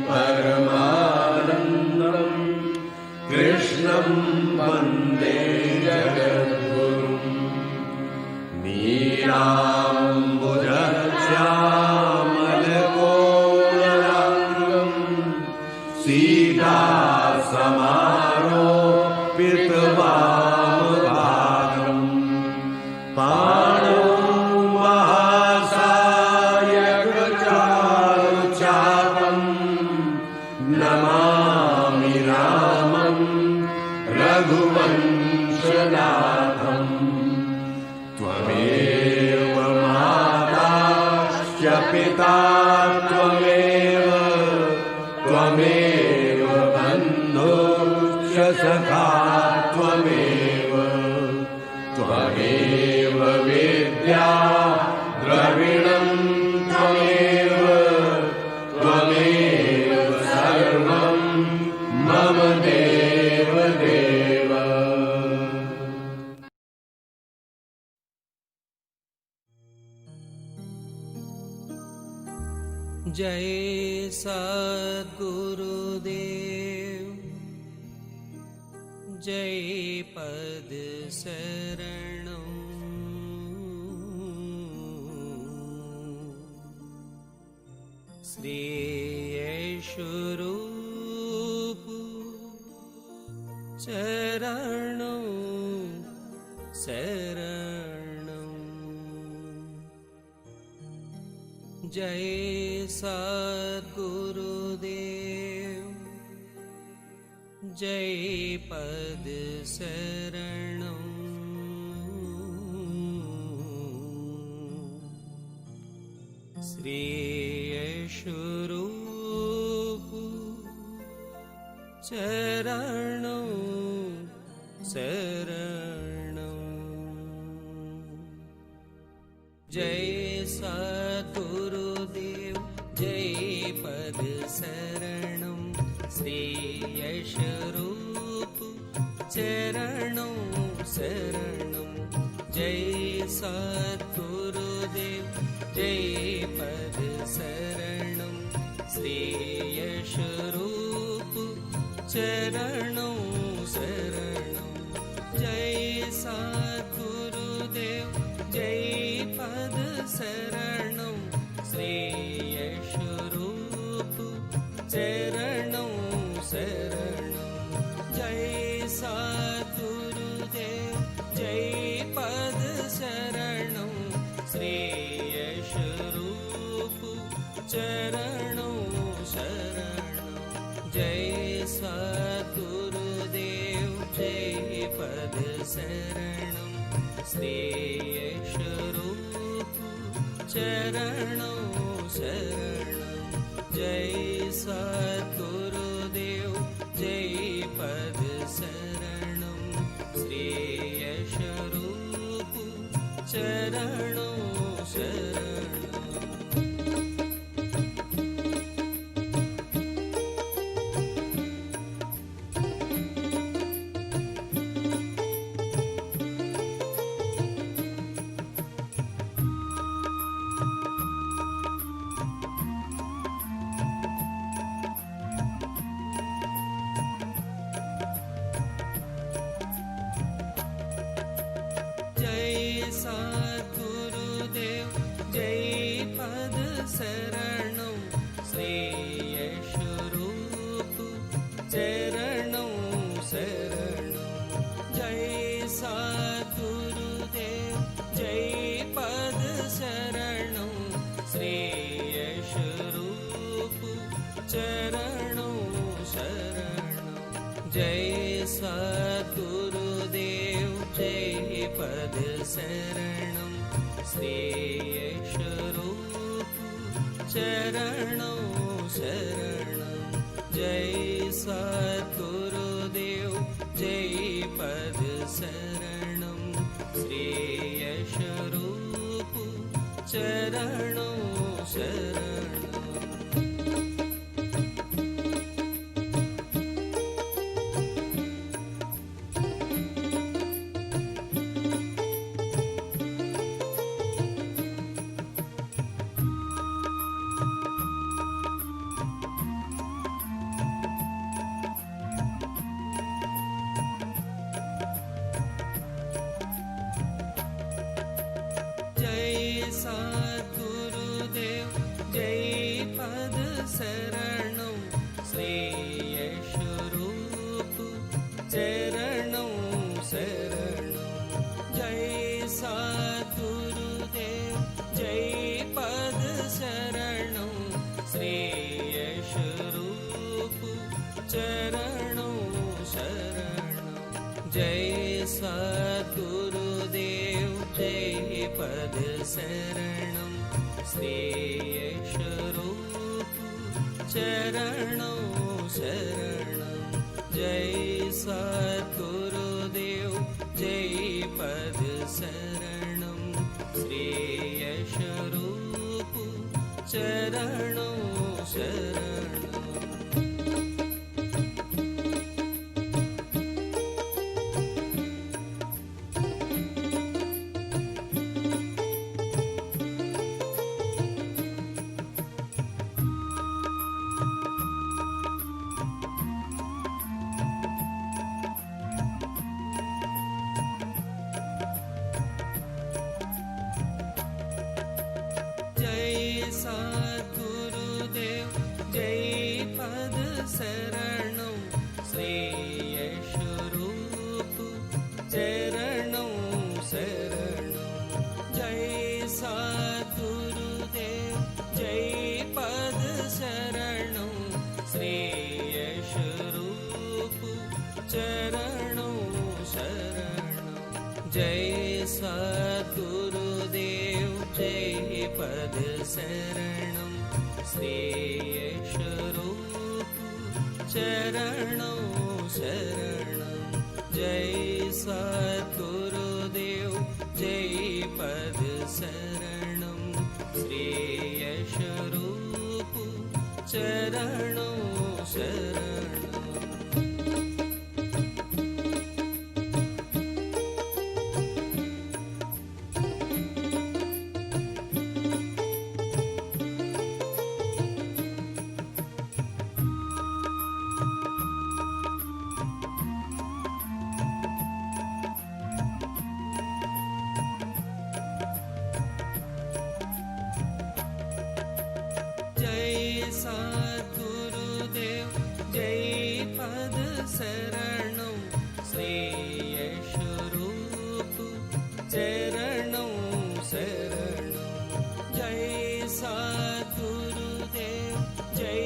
परमानन्दं कृष्णं वन्दे जगद्गुरुम्। नीलाम्बुजश्यामलकोमलाङ्गं सीतासमारोपितवामभागम्। पाणौ महा पिता त्वमेव त्वमेव बन्धुश्च सखा त्वमेव त्वमेव विद्या द्रविणं त्वमेव त्वमेव सर्वं मम देव देव। जय सद्गुरुदेव जय पद शरणं श्री यशोरूप चरणं शरणं। जय सद्गुरुदेव जय पद शरणं श्री यशोरूप चरणं शरणं। जय सद्गुरुदेव जय पद शरणं श्री यशोरूप चरणं शरणं। जय सद्गुरुदेव जय पद शरणं श्री यशोरूप चरणं शरणं। जय सद्गुरुदेव जय पद शरणं श्री यशोरूप चरणं शरणं। जय सद्गुरुदेव जय पद शरणं श्री यशोरूप चरणं शरणं। जय सद्गुरुदेव जय पद शरणं श्री यशोरूप चरणं शरणं। जय सद्गुरुदेव जय पद शरणं श्री यशोरूप चरणं शरणं। जय सद्गुरुदेव जय पद शरणं श्री यशोरूप चरणं शरणं। जय सद्गुरुदेव जय पद शरणं श्री यशोरूप चरणं शरणं। जय सद्गुरुदेव जय पद शरणं श्री यशोरूप चरणं शरणं। जय सद्गुरुदेव जय पद शरणं श्री यशोरूप चरणं शरणं। जय सद्गुरुदेव जय पद शरणं श्री यशोरूप चरणं शरणं। जय सद्गुरुदेव जय पद शरणं श्री यशोरूप चरणं शरणं। जय सद्गुरुदेव जय पद शरणं श्रेयस्वरूप चरणों शरणं जय सद्गुरुदेव जय पद शरणं श्रेयस्वरूप चरणों शरणं जय सद्गुरुदेव जय पद शरणं श्रेयस्वरूप चरणों शरणं जय सद्गुरुदेव जय पद शरणं श्रेयस्वरूप चरणों शरणं जय सद्गुरुदेव जय पद शरणं श्रेयस्वरूप चरणों शरणं जय सद्गुरुदेव जय पद शरणं श्रेयस्वरूप चरणों शरणं जय सद्गुरुदेव जय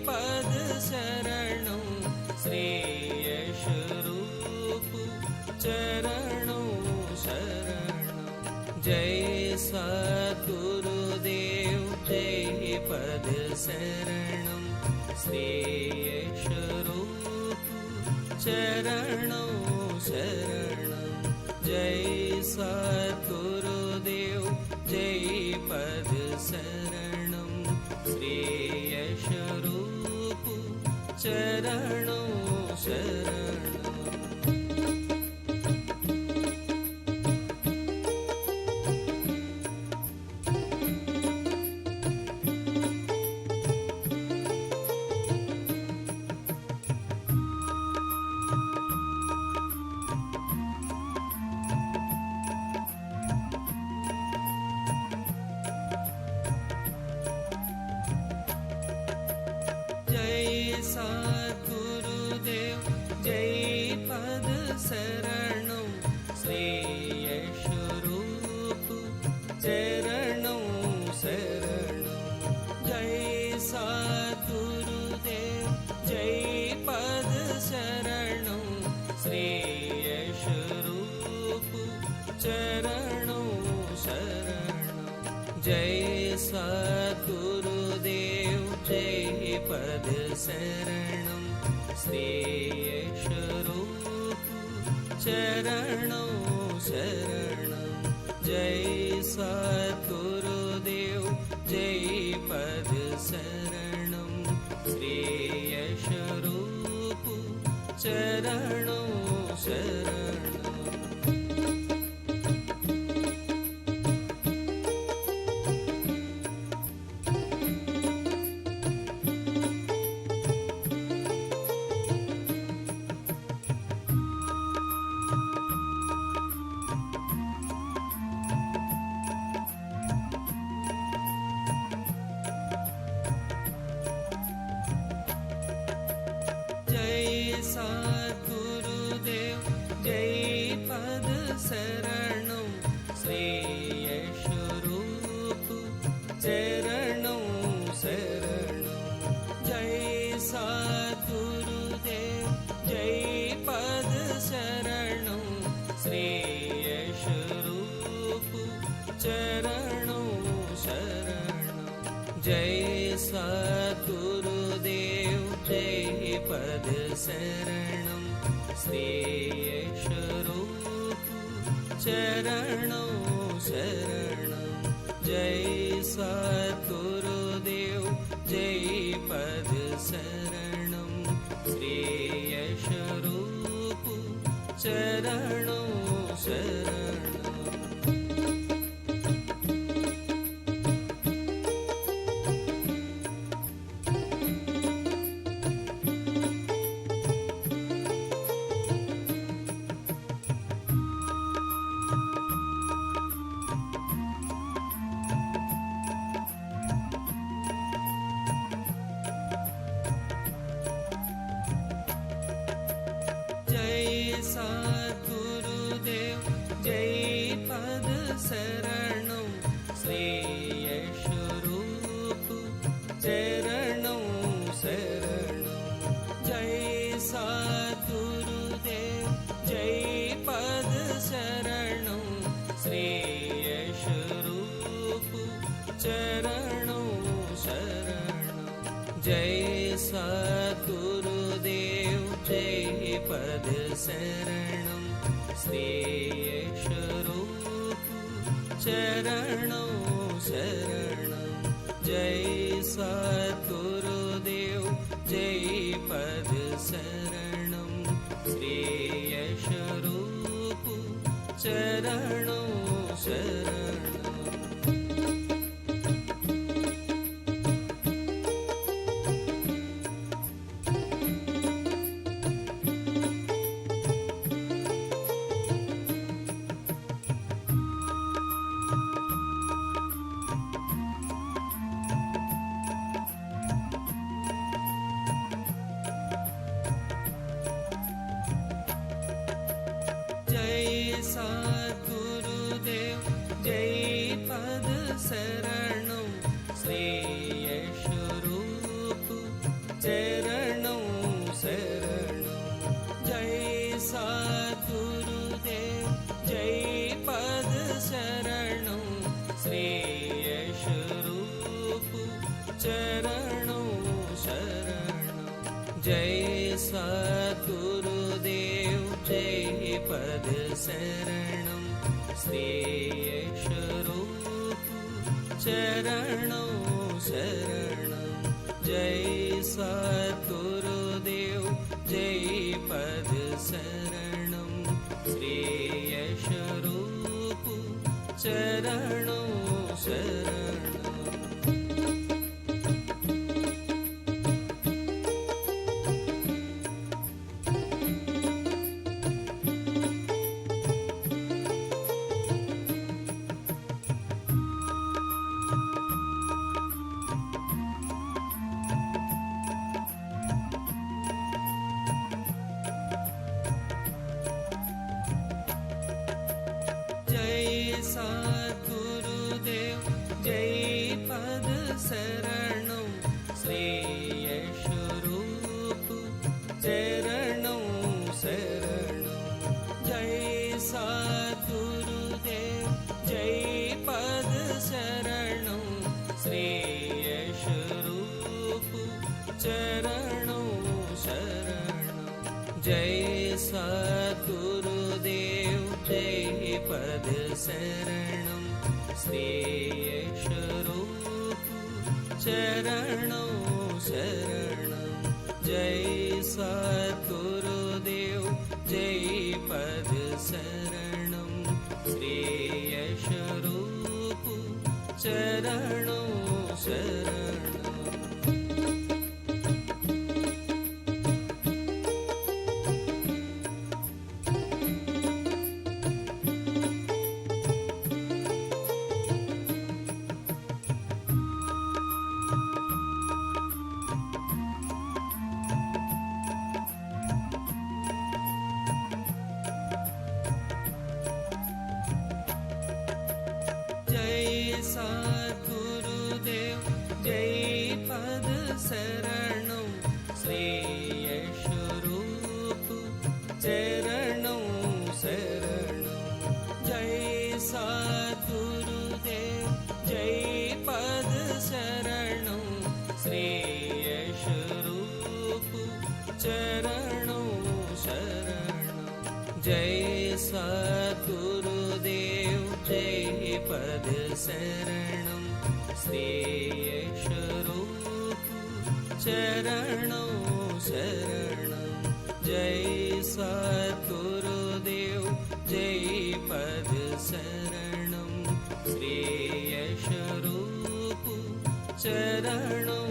पद शरणं श्रेयस्वरूप चरणों शरणं जय सद्गुरुदेव जय पद शरणं श्रेयस्वरूप चरणों शरणं जय सद्गुरुदेव जय पद शरणं श्रेयस्वरूप चरणों शरणं जय सद्गुरुदेव जय पद शरणं श्रेयस्वरूप चरणों शरणं जय सद्गुरुदेव जय पद शरणं श्रेयस्वरूप चरणों शरणं जय सद्गुरुदेव जय पद शरणं श्रेयस्वरूप चरणों शरणं जय सद्गुरुदेव जय पद शरणं श्रेयस्वरूप चरणों शरणं जय सद्गुरुदेव जय पद शरणं श्रेयस्वरूप चरणों शरणं जय सद्गुरुदेव जय पद शरणं श्रेयस्वरूप चरणों शरणं जय सद्गुरुदेव जय पद शरणं श्रेयस्वरूप चरणों शरणं जय सद्गुरुदेव जय पद शरणं श्रेयस्वरूप चरणों शरणं जय सद्गुरुदेव जय पद शरणं श्रेयस्वरूप चरणों शरणं जय सद्गुरुदेव जय पद शरणं श्रेयस्वरूप चरणों शरणं जय सद्गुरुदेव जय पद शरणं श्रेयस्वरूप चरणों शरणं जय सद्गुरुदेव जय पद शरणं श्रेयस्वरूप चरणों शरणं जय सद्गुरुदेव जय पद शरणं श्रेयस्वरूप चरणों शरणं जय सद्गुरुदेव जय पद शरणं श्रेयस्वरूप चरणों शरणं जय सद्गुरुदेव जय पद शरणं श्रेयस्वरूप चरणों शरणं जय सद्गुरुदेव जय पद शरणं श्रेयस्वरूप चरणों शरणं जय सद्गुरुदेव जय पद शरणं श्रेयस्वरूप चरणों शरणं जय सद्गुरुदेव जय पद शरणं श्रेयस्वरूप चरणों शरणं जय सद्गुरुदेव जय पद शरणं श्रेयस्वरूप चरणों शरणं जय सद्गुरुदेव जय पद शरणं श्रेयस्वरूप चरणों शरणं जय सद्गुरुदेव जय पद शरणं श्रेयस्वरूप चरणों शरणं जय सद्गुरुदेव जय पद शरणं श्रेयस्वरूप चरणों शरणं जय सद्गुरुदेव जय पद शरणं पद शरणं श्रेयस्वरूप चरणों शरणं जय सद्गुरुदेव जय पद शरणं श्रेयस्वरूप चरणों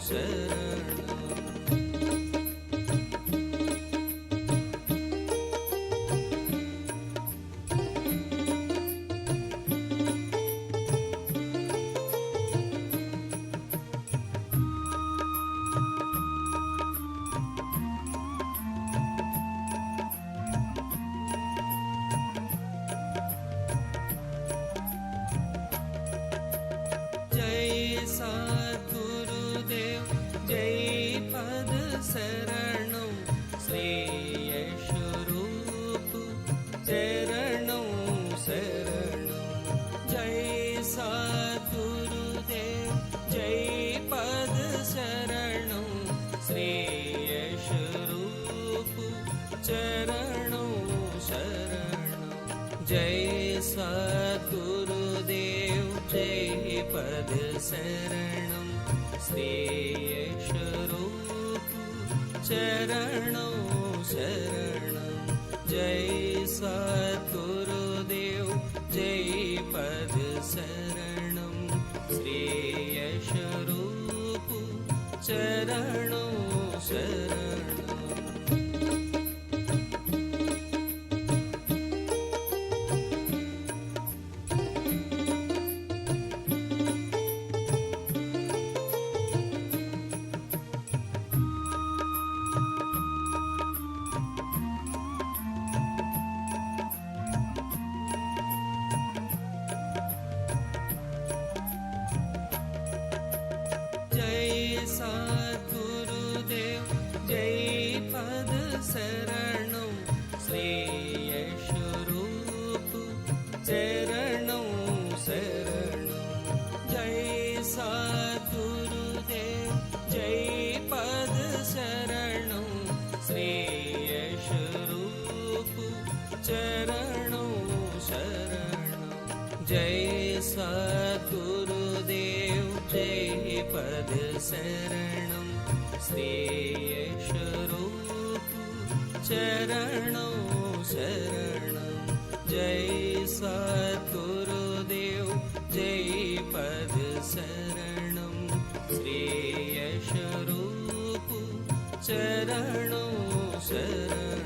शरणं जय सद्गुरुदेव जय पद शरणं श्रेयस्वरूप चरणों शरणं जय सद्गुरुदेव जय पद शरणं श्रेयस्वरूप चरणों शरणं जय सद्गुरुदेव जय पद शरणं श्रेयस्वरूप चरणों शरणं जय सद्गुरुदेव जय पद शरणं श्रेयस्वरूप चरणों शरणं जय सद्गुरुदेव जय पद शरणं श्रेयस्वरूप चरणों शरणं जय सद्गुरुदेव जय पद शरणं श्रेयस्वरूप चरणों शरणं जय सद्गुरुदेव जय पद शरणं श्रेयस्वरूप चरणों शरणं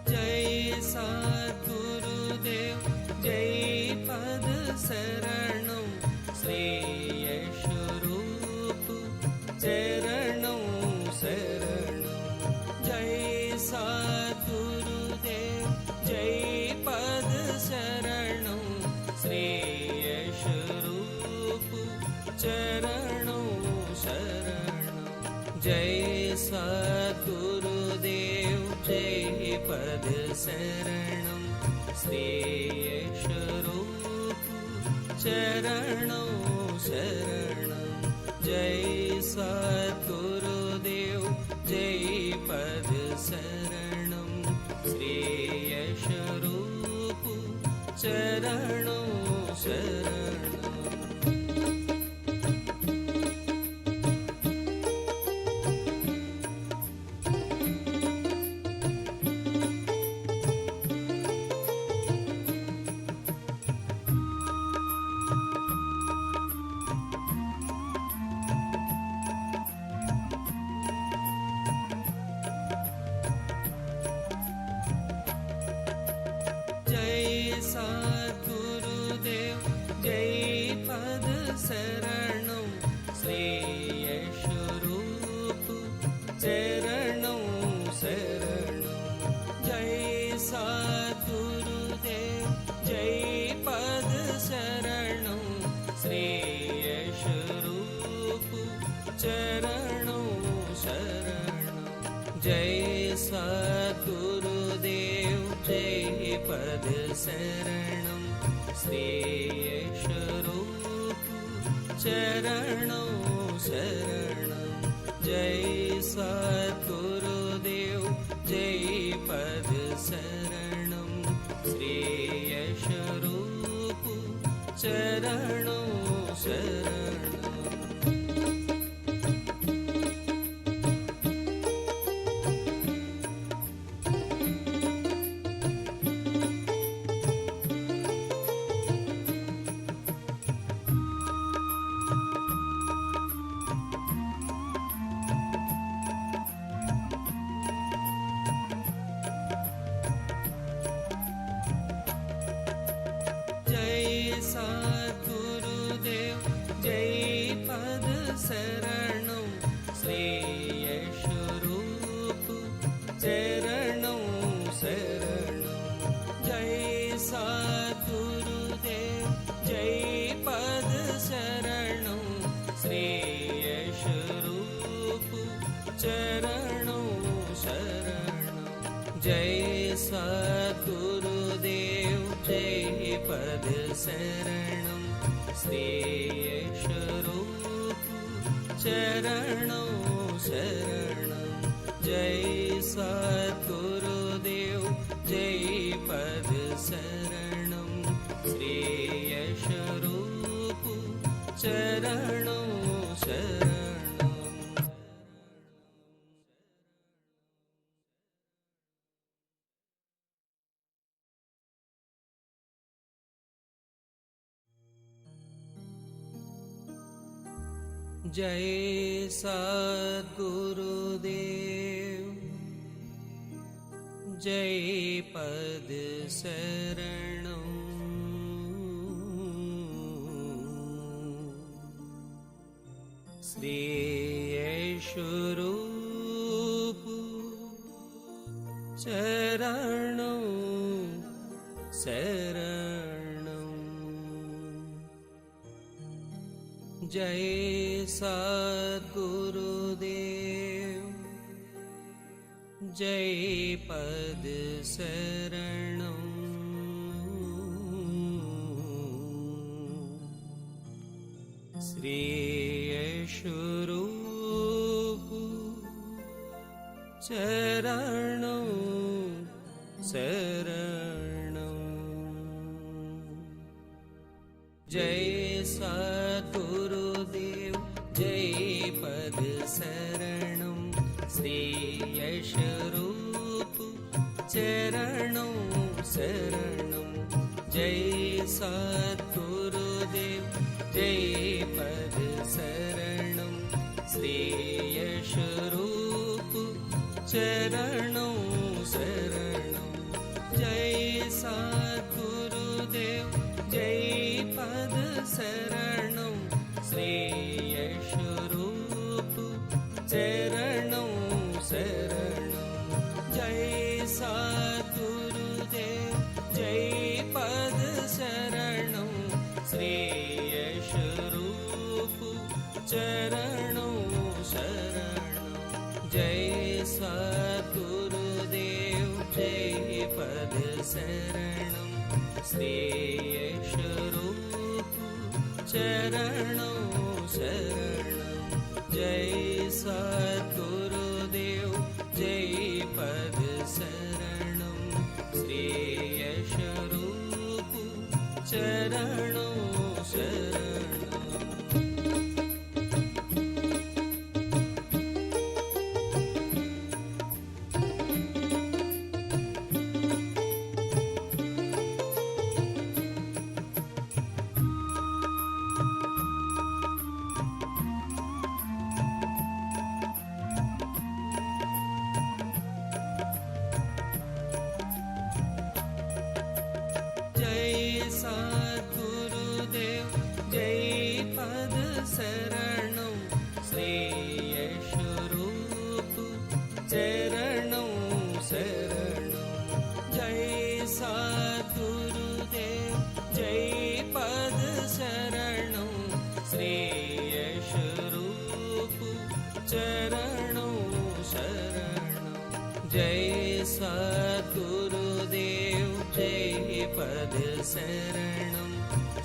जय सद्गुरुदेव जय पद शरणं श्रेयस्वरूप चरणों शरणं जय सद्गुरुदेव जय पद शरणं श्रेयस्वरूप चरणों शरणं जय सद्गुरुदेव जय पद शरणं श्रेयस्वरूप चरणों शरणं जय सद्गुरुदेव जय पद शरणं श्रेयस्वरूप चरणों शरणं जय सद्गुरुदेव जय पद शरणं श्रेयस्वरूप चरणों शरणं जय सद्गुरुदेव जय पद शरणं श्री यशरूप चरणों शरणं जय सद्गुरुदेव जय पद शरणं श्री यशरूप चरणों शरणं सद्गुरुदेव जय पद शरणं श्री यशरूप चरणों शरणं जय सद्गुरुदेव जय पद शरणं श्री यशरूप चरणों शरणं जय सद्गुरुदेव जय पद शरणं श्री यशरूप चरणों शरणं जय सद्गुरुदेव जय पद शरणं श्री यशरूप चरणों शरणं जय सद्गुरुदेव जय पद शरणं श्री यशरूप चरणों शरणं जय सद्गुरुदेव जय पद शरणं श्री यशरूप चरणों शरणं जय सद्गुरुदेव जय पद शरणं श्री यशरूप चरणों शरणं जय सद्गुरुदेव जय पद शरणं श्री यशरूप चरणों शरणं जय सद्गुरुदेव जय पद शरणं श्री यशरूप चरणों शरणं जय सद्गुरुदेव जय पद शरणं श्री यशरूप चरणों शरणं जय सद्गुरुदेव जय पद शरणं श्री यशरूप चरणों शरणं जय सद्गुरुदेव जय पद शरणं श्री यशरूप चरणों शरणं सद्गुरुदेव जय पद शरणं श्री यशरूप चरणों शरणं जय सद्गुरुदेव जय पद शरणं श्री यशरूप चरणों शरणं जय सद्गुरुदेव जय पद शरणं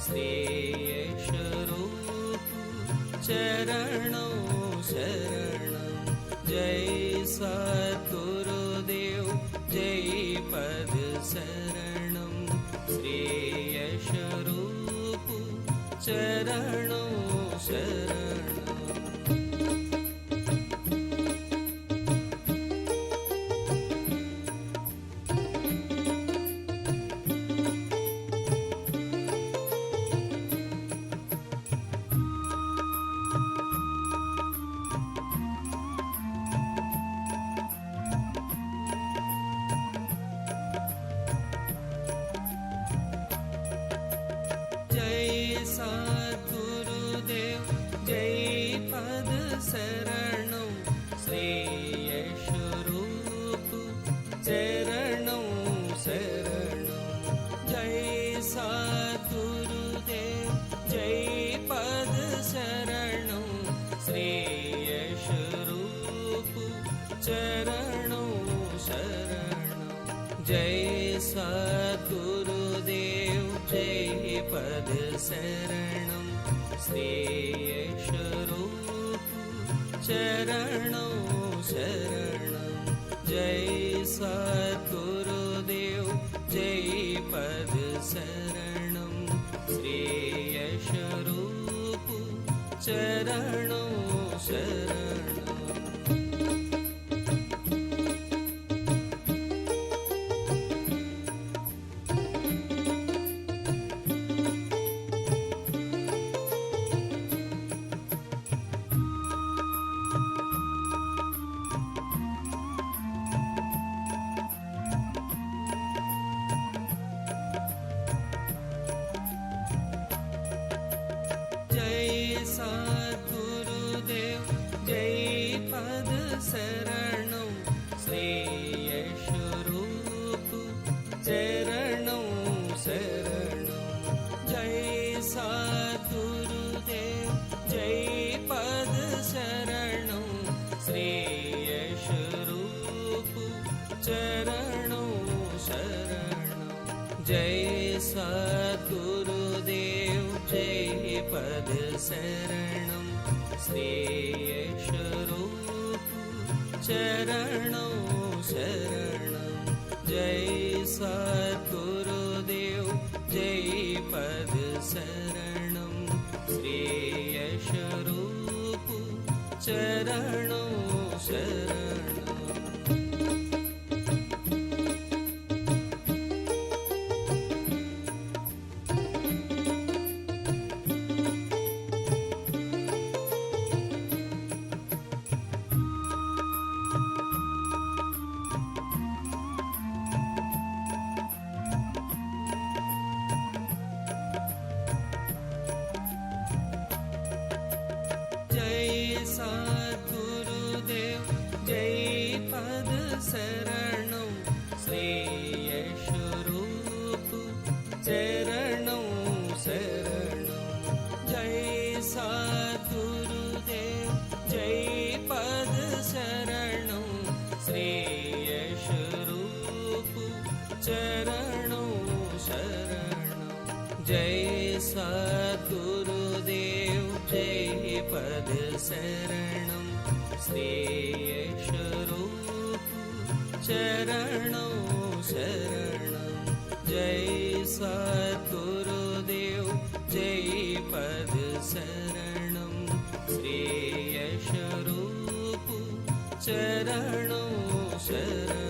श्री यशरूप चरणों शरणं जय सद्गुरुदेव जय पद शरणं श्री यशरूप चरणों शरणं जय सद्गुरुदेव जय पद शरणं श्री यशरूप चरणों शरणं जय सद्गुरुदेव जय पद शरणं श्री यशरूप चरणों शरणं जय सद्गुरुदेव जय पद शरणं श्री यशरूप चरणों शरणं जय सद्गुरुदेव जय पद शरणं श्री यशरूप चरणों शरणं जय सद्गुरुदेव जय पद शरणं श्री यशरूप चरणों शरणं जय सद्गुरुदेव जय पद शरणं श्री यशरूप चरणों शरणं जय सद्गुरुदेव जय पद शरणं श्री यशरूप चरणों शरणं जय सद्गुरुदेव जय पद शरणं श्री यशरूप चरणों शरणं जय सद्गुरुदेव जय पद शरणं श्री यशरूप चरणों शरणं जय सद्गुरुदेव जय पद शरणं श्री यशरूप चरणों शरणं जय सद्गुरुदेव जय पद शरणं श्री यशरूप चरणों शरणं जय सद्गुरुदेव जय पद शरणं श्री यशरूप चरणों शरणं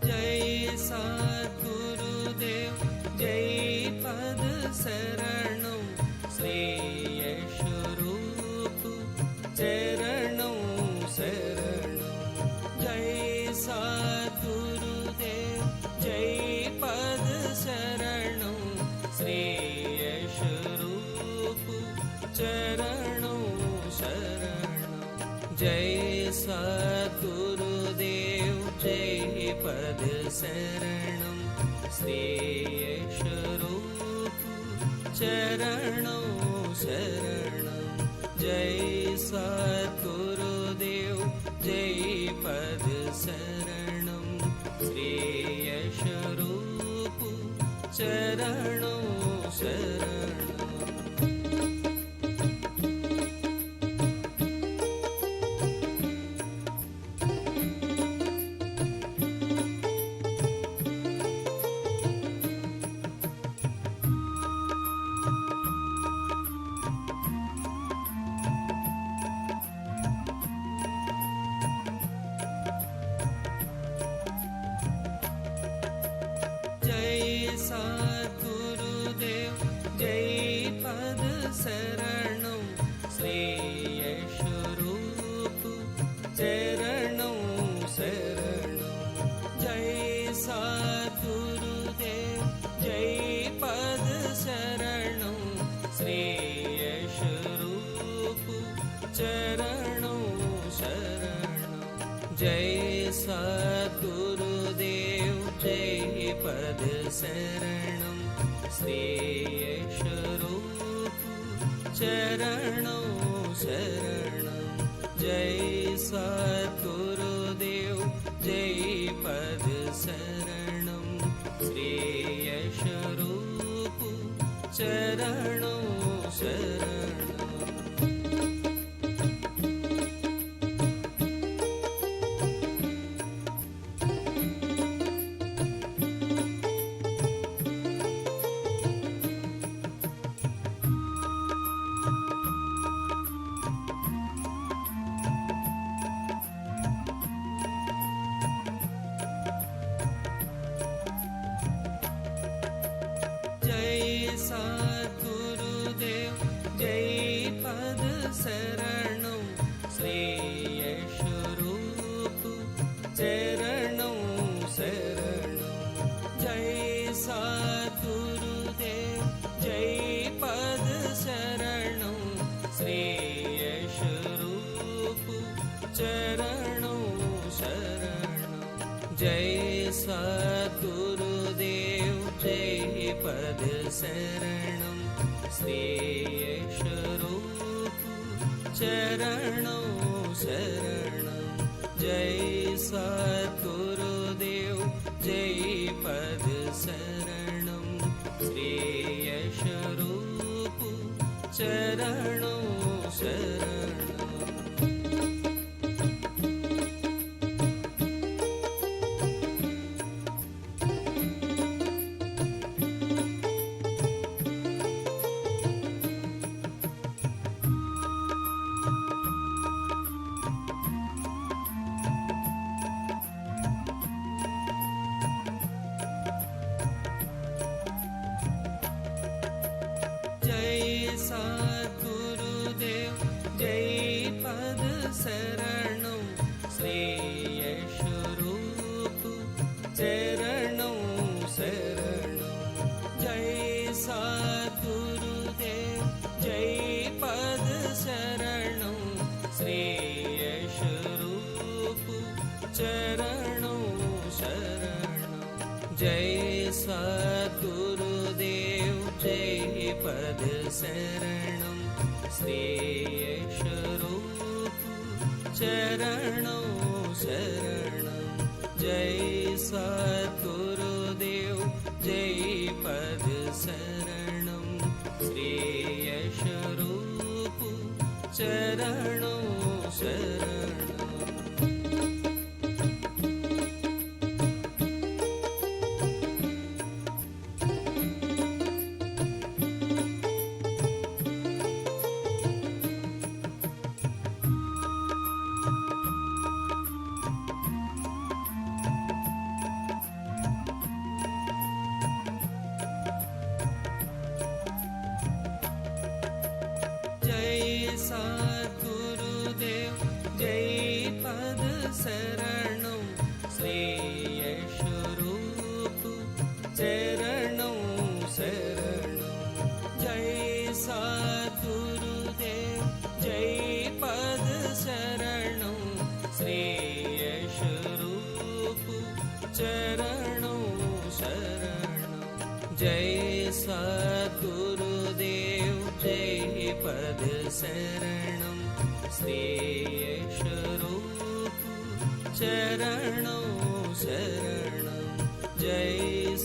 जय सद्गुरुदेव जय पद शरणं श्री यशरूप चरणों शरणं जय सद्गुरुदेव जय पद शरणं पद शरणं श्रेयशरूप चरणों शरणं जय सद्गुरुदेव जय पद शरणं श्रेयशरूप चरणों शरणं जय सद्गुरुदेव जय पद शरणं श्रेयशरूप चरणों शरणं जय सद्गुरुदेव जय पद शरणं श्रेयशरूप चरणों शरणं जय सद्गुरुदेव जय पद शरणं श्रेयशरूप चरणों शरणं जय सद्गुरुदेव जय पद शरणं श्रेयशरूप चरणों शरणं जय सद्गुरुदेव जय पद शरणं श्रेयशरूप चरणों शरणं जय सद्गुरुदेव जय पद शरणं श्रेयशरूप चरणों शरणं जय सद्गुरुदेव जय पद शरणं श्रेयशरूप चरणों शरणं जय सद्गुरुदेव जय पद शरणं श्रेयशरूप चरणों शरणं जय सद्गुरुदेव जय पद शरणं श्रेयशरूप चरणों शरणं जय सद्गुरुदेव जय पद शरणं श्रेयशरूप चरणों शरणं जय सद्गुरुदेव जय पद शरणं श्रेयशरूप चरणों शरणं जय सद्गुरुदेव जय पद शरणं श्रेयशरूप चरणों शरणं जय सद्गुरुदेव जय पद शरणं श्रेयशरूप चरणों शरणं जय सद्गुरुदेव जय पद शरणं श्रेयशरूप जय सद्गुरुदेव जय पद शरणं श्रेयस्वरूप चरणों शरणं जय